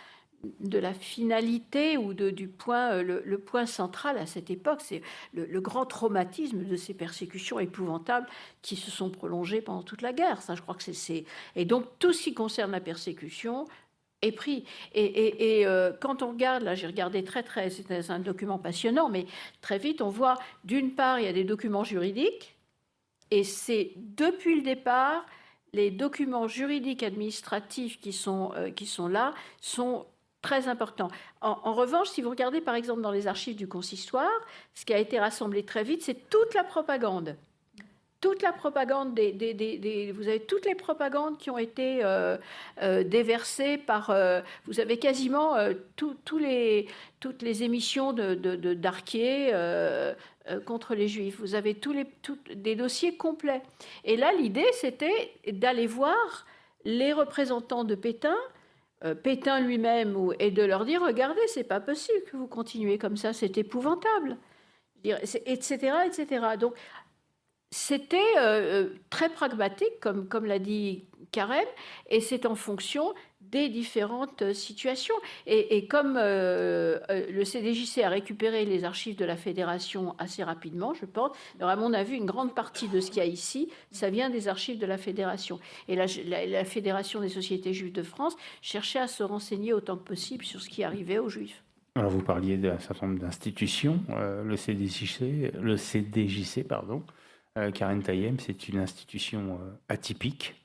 Speaker 2: finalité ou du point, le point central à cette époque, c'est le grand traumatisme de ces persécutions épouvantables qui se sont prolongées pendant toute la guerre. Ça, je crois que c'est... Et donc, tout ce qui concerne la persécution est pris. Et quand on regarde, là, j'ai regardé c'est un document passionnant, mais très vite, on voit, d'une part, il y a des documents juridiques, et c'est depuis le départ, les documents juridiques administratifs qui sont là sont très important. En revanche, si vous regardez par exemple dans les archives du consistoire, ce qui a été rassemblé très vite, c'est toute la propagande. Toute la propagande vous avez toutes les propagandes qui ont été déversées par... vous avez quasiment toutes les émissions d'Arquier contre les Juifs. Vous avez des dossiers complets. Et là, l'idée, c'était d'aller voir les représentants de Pétain, Pétain lui-même, et de leur dire, regardez, c'est pas possible que vous continuez comme ça, c'est épouvantable, etc., etc. Donc, c'était très pragmatique, comme l'a dit Karen, et c'est en fonction des différentes situations. Et comme le CDJC a récupéré les archives de la Fédération assez rapidement, je pense, alors à mon avis, une grande partie de ce qu'il y a ici, ça vient des archives de la Fédération. Et la Fédération des sociétés juives de France cherchait à se renseigner autant que possible sur ce qui arrivait aux Juifs.
Speaker 1: Alors vous parliez d'un certain nombre d'institutions, le CDJC, pardon. Karen Tayem, c'est une institution atypique.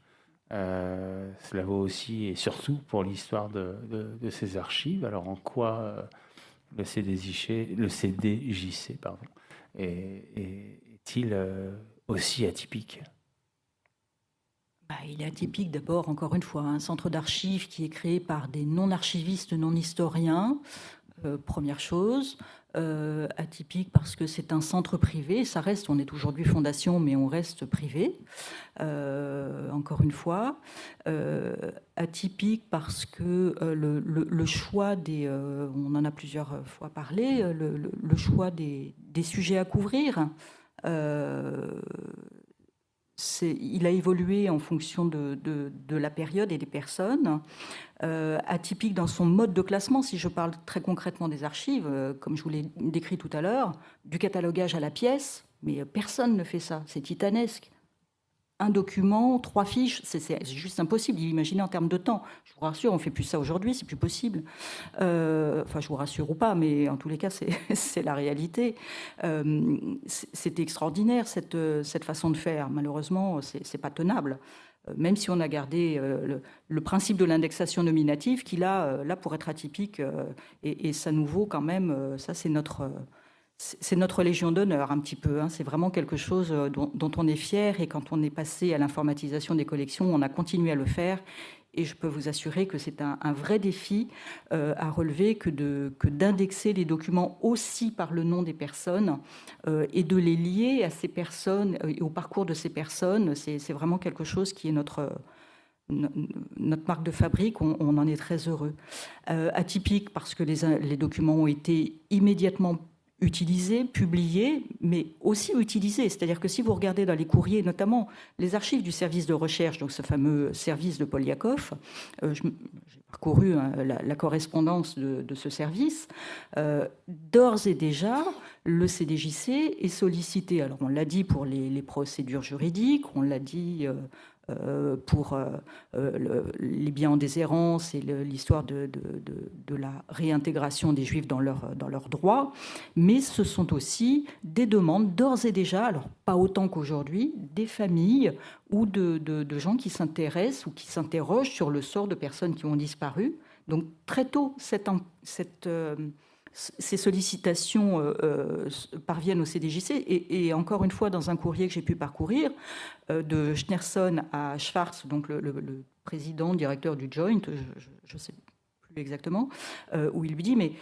Speaker 1: Cela vaut aussi et surtout pour l'histoire de ces archives. Alors en quoi le CDJC pardon, est-il aussi atypique ?
Speaker 3: Il est atypique d'abord, encore une fois, un centre d'archives qui est créé par des non-archivistes, non-historiens, première chose. Atypique parce que c'est un centre privé, ça reste, on est aujourd'hui fondation, mais on reste privé, encore une fois. Atypique parce que le choix des... on en a plusieurs fois parlé, le choix des sujets à couvrir, il a évolué en fonction de la période et des personnes. Atypique dans son mode de classement, si je parle très concrètement des archives, comme je vous l'ai décrit tout à l'heure, du catalogage à la pièce, mais personne ne fait ça, c'est titanesque. Un document, 3 fiches, c'est juste impossible. Imaginez en termes de temps. Je vous rassure, on ne fait plus ça aujourd'hui, c'est plus possible. Enfin, je vous rassure ou pas, mais en tous les cas, c'est la réalité. C'était extraordinaire, cette façon de faire. Malheureusement, ce n'est pas tenable. Même si on a gardé le principe de l'indexation nominative, qui là, pour être atypique, et ça nous vaut quand même, ça c'est notre légion d'honneur un petit peu. C'est vraiment quelque chose dont on est fier, et quand on est passé à l'informatisation des collections, on a continué à le faire. Et je peux vous assurer que c'est un vrai défi à relever que d'indexer les documents aussi par le nom des personnes et de les lier à ces personnes et au parcours de ces personnes. C'est vraiment quelque chose qui est notre marque de fabrique. On en est très heureux. Atypique parce que les documents ont été immédiatement utilisés, publiés, mais aussi utilisés. C'est-à-dire que si vous regardez dans les courriers, notamment les archives du service de recherche, donc ce fameux service de Poliakov, j'ai parcouru la correspondance de ce service, d'ores et déjà, le CDJC est sollicité. Alors on l'a dit pour les procédures juridiques, on l'a dit pour les biens en déshérence et l'histoire de la réintégration des Juifs dans leurs droits, mais ce sont aussi des demandes d'ores et déjà, alors pas autant qu'aujourd'hui, des familles ou de gens qui s'intéressent ou qui s'interrogent sur le sort de personnes qui ont disparu. Donc très tôt, ces sollicitations parviennent au CDJC et encore une fois, dans un courrier que j'ai pu parcourir, de Schneerson à Schwartz, donc le président, directeur du Joint, je ne sais plus exactement, où il lui dit, mais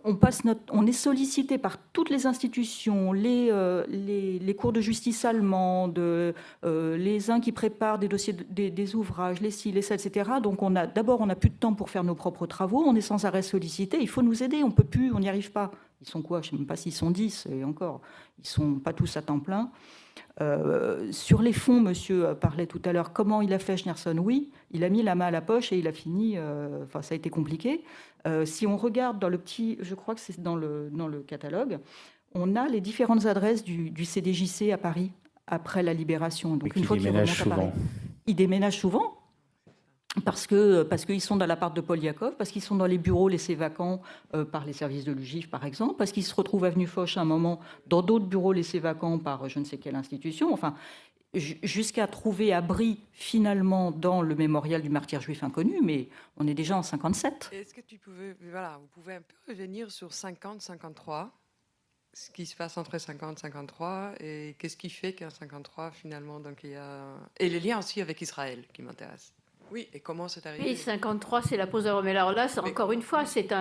Speaker 3: on est sollicité par toutes les institutions, les cours de justice allemandes, les uns qui préparent des dossiers, des ouvrages, les ci, les ça, etc. Donc d'abord, on n'a plus de temps pour faire nos propres travaux, on est sans arrêt sollicité, il faut nous aider, on peut plus, on n'y arrive pas. Ils sont quoi? Je ne sais même pas s'ils sont 10, et encore, ils ne sont pas tous à temps plein. Sur les fonds, monsieur parlait tout à l'heure, comment il a fait Schneerson? Oui, il a mis la main à la poche et il a fini, ça a été compliqué. Si on regarde dans le petit, je crois que c'est dans le catalogue, on a les différentes adresses du CDJC à Paris après la libération. Donc une fois qu'ils remontent à Paris, ils déménagent souvent. Parce qu'ils sont dans l'appart de Poliakov, parce qu'ils sont dans les bureaux laissés vacants par les services de l'UGIF, par exemple, parce qu'ils se retrouvent avenue Foch à un moment dans d'autres bureaux laissés vacants par je ne sais quelle institution, enfin, jusqu'à trouver abri finalement dans le mémorial du martyr juif inconnu, mais on est déjà en 57.
Speaker 6: Est-ce que vous pouvez un peu revenir sur 50-53, ce qui se passe entre 50 et 53, et qu'est-ce qui fait qu'en 53 finalement, donc il y a... Et le lien aussi avec Israël qui m'intéresse. Oui, et comment c'est arrivé?
Speaker 2: Oui, 53, c'est la pose de Rome. Alors là, encore une fois, c'est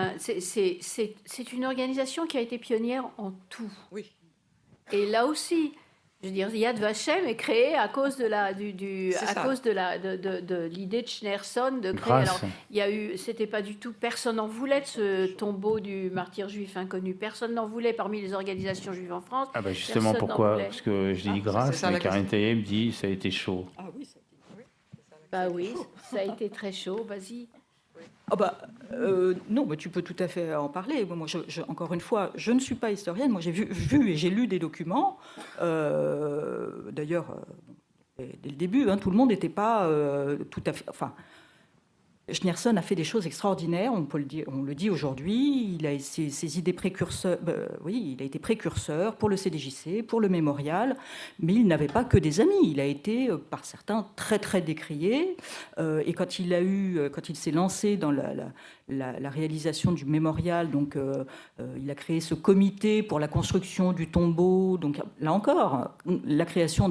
Speaker 2: une organisation qui a été pionnière en tout.
Speaker 6: Oui.
Speaker 2: Et là aussi, je veux dire, Yad Vashem est créé à cause de l'idée de Schneerson de créer. Alors, il y a eu, c'était pas du tout, personne n'en voulait de ce tombeau du martyr juif inconnu. Personne n'en voulait parmi les organisations juives en France.
Speaker 1: Ah ben justement, pourquoi? Parce que je dis grâce, mais Karine Taillé me dit ça a été chaud.
Speaker 6: Ah oui,
Speaker 2: bah oui, ça a été très chaud, vas-y.
Speaker 3: Non, tu peux tout à fait en parler. Moi, encore une fois, je ne suis pas historienne. Moi, j'ai vu et j'ai lu des documents. D'ailleurs, dès le début, tout le monde n'était pas tout à fait... Enfin, Schneerson a fait des choses extraordinaires, on le dit aujourd'hui. Il a ses idées précurseurs, oui, il a été précurseur pour le CDJC, pour le mémorial, mais il n'avait pas que des amis. Il a été, par certains, très très décrié. Et quand il s'est lancé dans la réalisation du mémorial, donc il a créé ce comité pour la construction du tombeau. Donc là encore, la création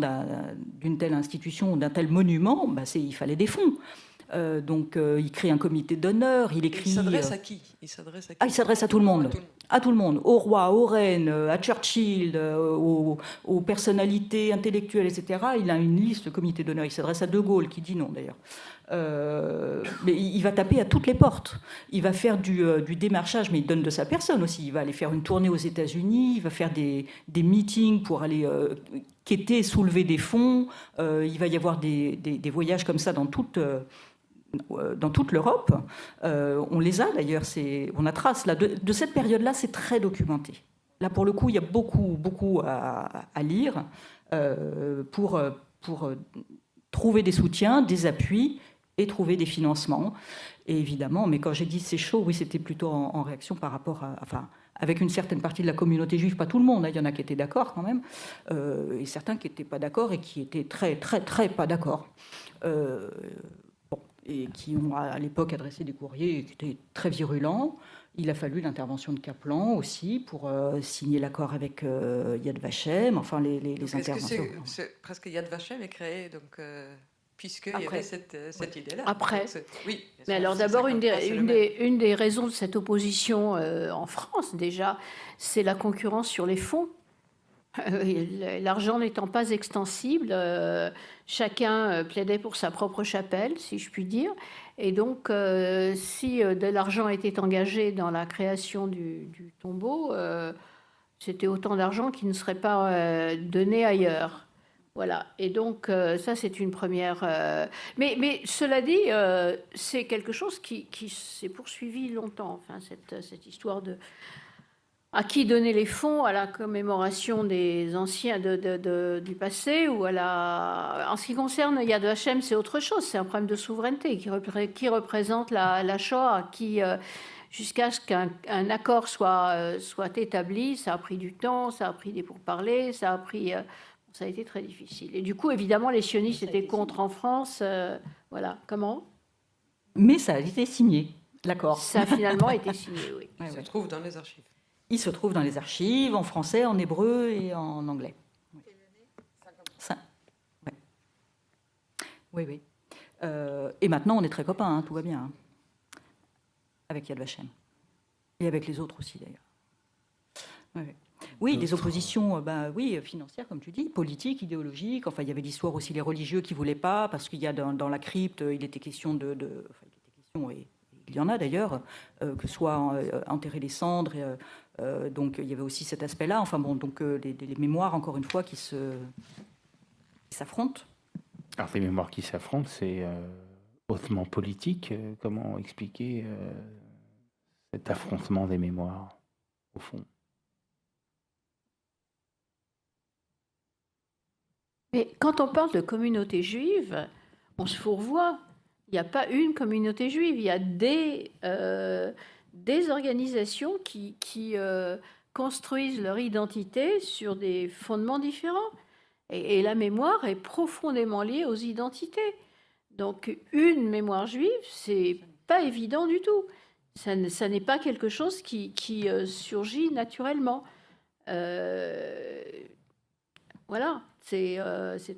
Speaker 3: d'une telle institution, d'un tel monument, il fallait des fonds. Donc, il crée un comité d'honneur, il écrit...
Speaker 6: Il s'adresse à qui? Il s'adresse à qui?
Speaker 3: Il s'adresse à tout le monde. À tout le monde. Au roi, aux reines, à Churchill, aux personnalités intellectuelles, etc. Il a une liste de comité d'honneur. Il s'adresse à De Gaulle, qui dit non, d'ailleurs. Mais il va taper à toutes les portes. Il va faire du démarchage, mais il donne de sa personne aussi. Il va aller faire une tournée aux États-Unis, il va faire des meetings pour aller... quêter, soulever des fonds. Il va y avoir des voyages comme ça dans toute l'Europe. On les a d'ailleurs, on a trace là. De cette période-là, c'est très documenté. Là, pour le coup, il y a beaucoup à lire pour trouver des soutiens, des appuis et trouver des financements. Et évidemment, mais quand j'ai dit c'est chaud, oui, c'était plutôt en réaction par rapport à... avec une certaine partie de la communauté juive, pas tout le monde, hein, il y en a qui étaient d'accord quand même, et certains qui n'étaient pas d'accord et qui étaient très, très, très pas d'accord. Et qui ont à l'époque adressé des courriers qui étaient très virulents. Il a fallu l'intervention de Kaplan aussi pour signer l'accord avec Yad Vashem, enfin les interventions.
Speaker 6: C'est presque Yad Vashem est créé, donc... puisqu'il y avait cette idée-là.
Speaker 2: Après.
Speaker 6: Oui.
Speaker 2: Mais alors d'abord, une des raisons de cette opposition en France, déjà, c'est la concurrence sur les fonds. L'argent n'étant pas extensible, chacun plaidait pour sa propre chapelle, si je puis dire. Et donc, si de l'argent était engagé dans la création du tombeau, c'était autant d'argent qui ne serait pas donné ailleurs. Voilà, et donc ça c'est une première... Mais cela dit, c'est quelque chose qui s'est poursuivi longtemps, enfin, cette histoire de... À qui donner les fonds à la commémoration des anciens du passé ou à la... En ce qui concerne Yad Vashem, c'est autre chose, c'est un problème de souveraineté qui représente la Shoah, qui... jusqu'à ce qu'un accord soit établi, ça a pris du temps, ça a pris des pourparlers, ça a été très difficile. Et du coup, évidemment, les sionistes étaient contre en France. Voilà. Comment?
Speaker 3: Mais ça a été signé, l'accord.
Speaker 2: Ça a finalement été signé, oui.
Speaker 6: Il se trouve dans les archives.
Speaker 3: Il se trouve dans les archives, en français, en hébreu et en anglais. Quelle année? Oui. Et maintenant, on est très copains, hein, tout va bien. Hein, avec Yad Vashem. Et avec les autres aussi, d'ailleurs. Oui, des oppositions financières, comme tu dis, politiques, idéologiques. Enfin, il y avait l'histoire aussi les religieux qui ne voulaient pas, parce qu'il y a dans la crypte, il était question et il y en a d'ailleurs, que soit enterrer les cendres. Donc, il y avait aussi cet aspect-là. Enfin, bon, donc les mémoires, encore une fois, qui s'affrontent.
Speaker 1: Alors, les mémoires qui s'affrontent, c'est hautement politique. Comment expliquer cet affrontement des mémoires, au fond?
Speaker 2: Mais quand on parle de communauté juive, on se fourvoie. Il n'y a pas une communauté juive, il y a des organisations qui construisent leur identité sur des fondements différents. Et la mémoire est profondément liée aux identités. Donc une mémoire juive, c'est pas évident du tout. Ça n'est pas quelque chose qui surgit naturellement. Voilà, c'est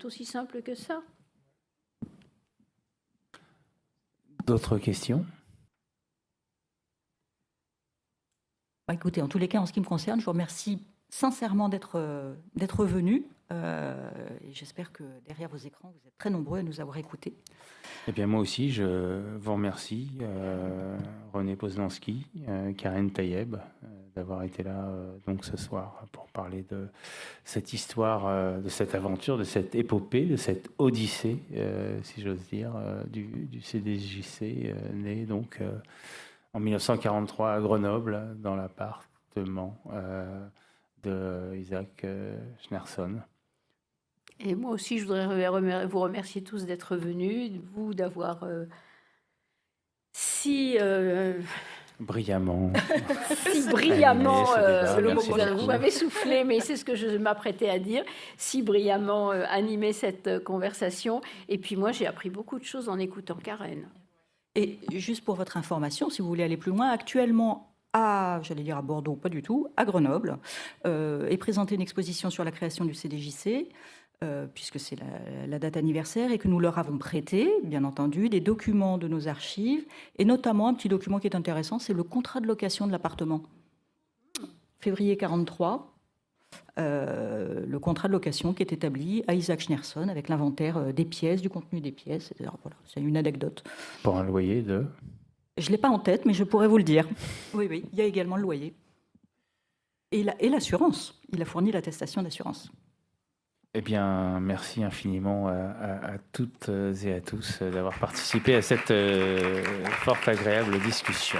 Speaker 2: aussi simple que ça.
Speaker 1: D'autres questions?
Speaker 3: Écoutez, en tous les cas, en ce qui me concerne, je vous remercie sincèrement d'être venu. Et j'espère que derrière vos écrans, vous êtes très nombreux à nous avoir écoutés.
Speaker 1: Eh bien, moi aussi, je vous remercie, René Poznansky, Karen Tayeb, d'avoir été là donc ce soir pour parler de cette histoire, de cette aventure, de cette épopée, de cette odyssée, si j'ose dire, du CDJC, né donc en 1943 à Grenoble, dans l'appartement de Isaac Schneerson.
Speaker 2: Et moi aussi, je voudrais vous remercier tous d'être venus, vous d'avoir si
Speaker 1: Brillamment.
Speaker 2: si brillamment,
Speaker 1: ce débat. Merci
Speaker 2: vous
Speaker 1: beaucoup.
Speaker 2: m'avez soufflé, mais c'est ce que je m'apprêtais à dire, si brillamment animé cette conversation. Et puis moi, j'ai appris beaucoup de choses en écoutant Karen.
Speaker 3: Et juste pour votre information, si vous voulez aller plus loin, actuellement, j'allais dire à Bordeaux, pas du tout, à Grenoble, est présentée une exposition sur la création du CDJC, puisque c'est la date anniversaire, et que nous leur avons prêté, bien entendu, des documents de nos archives, et notamment un petit document qui est intéressant, c'est le contrat de location de l'appartement. Février 43, le contrat de location qui est établi à Isaac Schneerson avec l'inventaire des pièces, du contenu des pièces, etc. Voilà, c'est une anecdote.
Speaker 1: Pour un loyer de...
Speaker 3: Je ne l'ai pas en tête, mais je pourrais vous le dire. Oui, il y a également le loyer. Et l'assurance. Il a fourni l'attestation d'assurance.
Speaker 1: Eh bien, merci infiniment à toutes et à tous d'avoir participé à cette fort agréable discussion.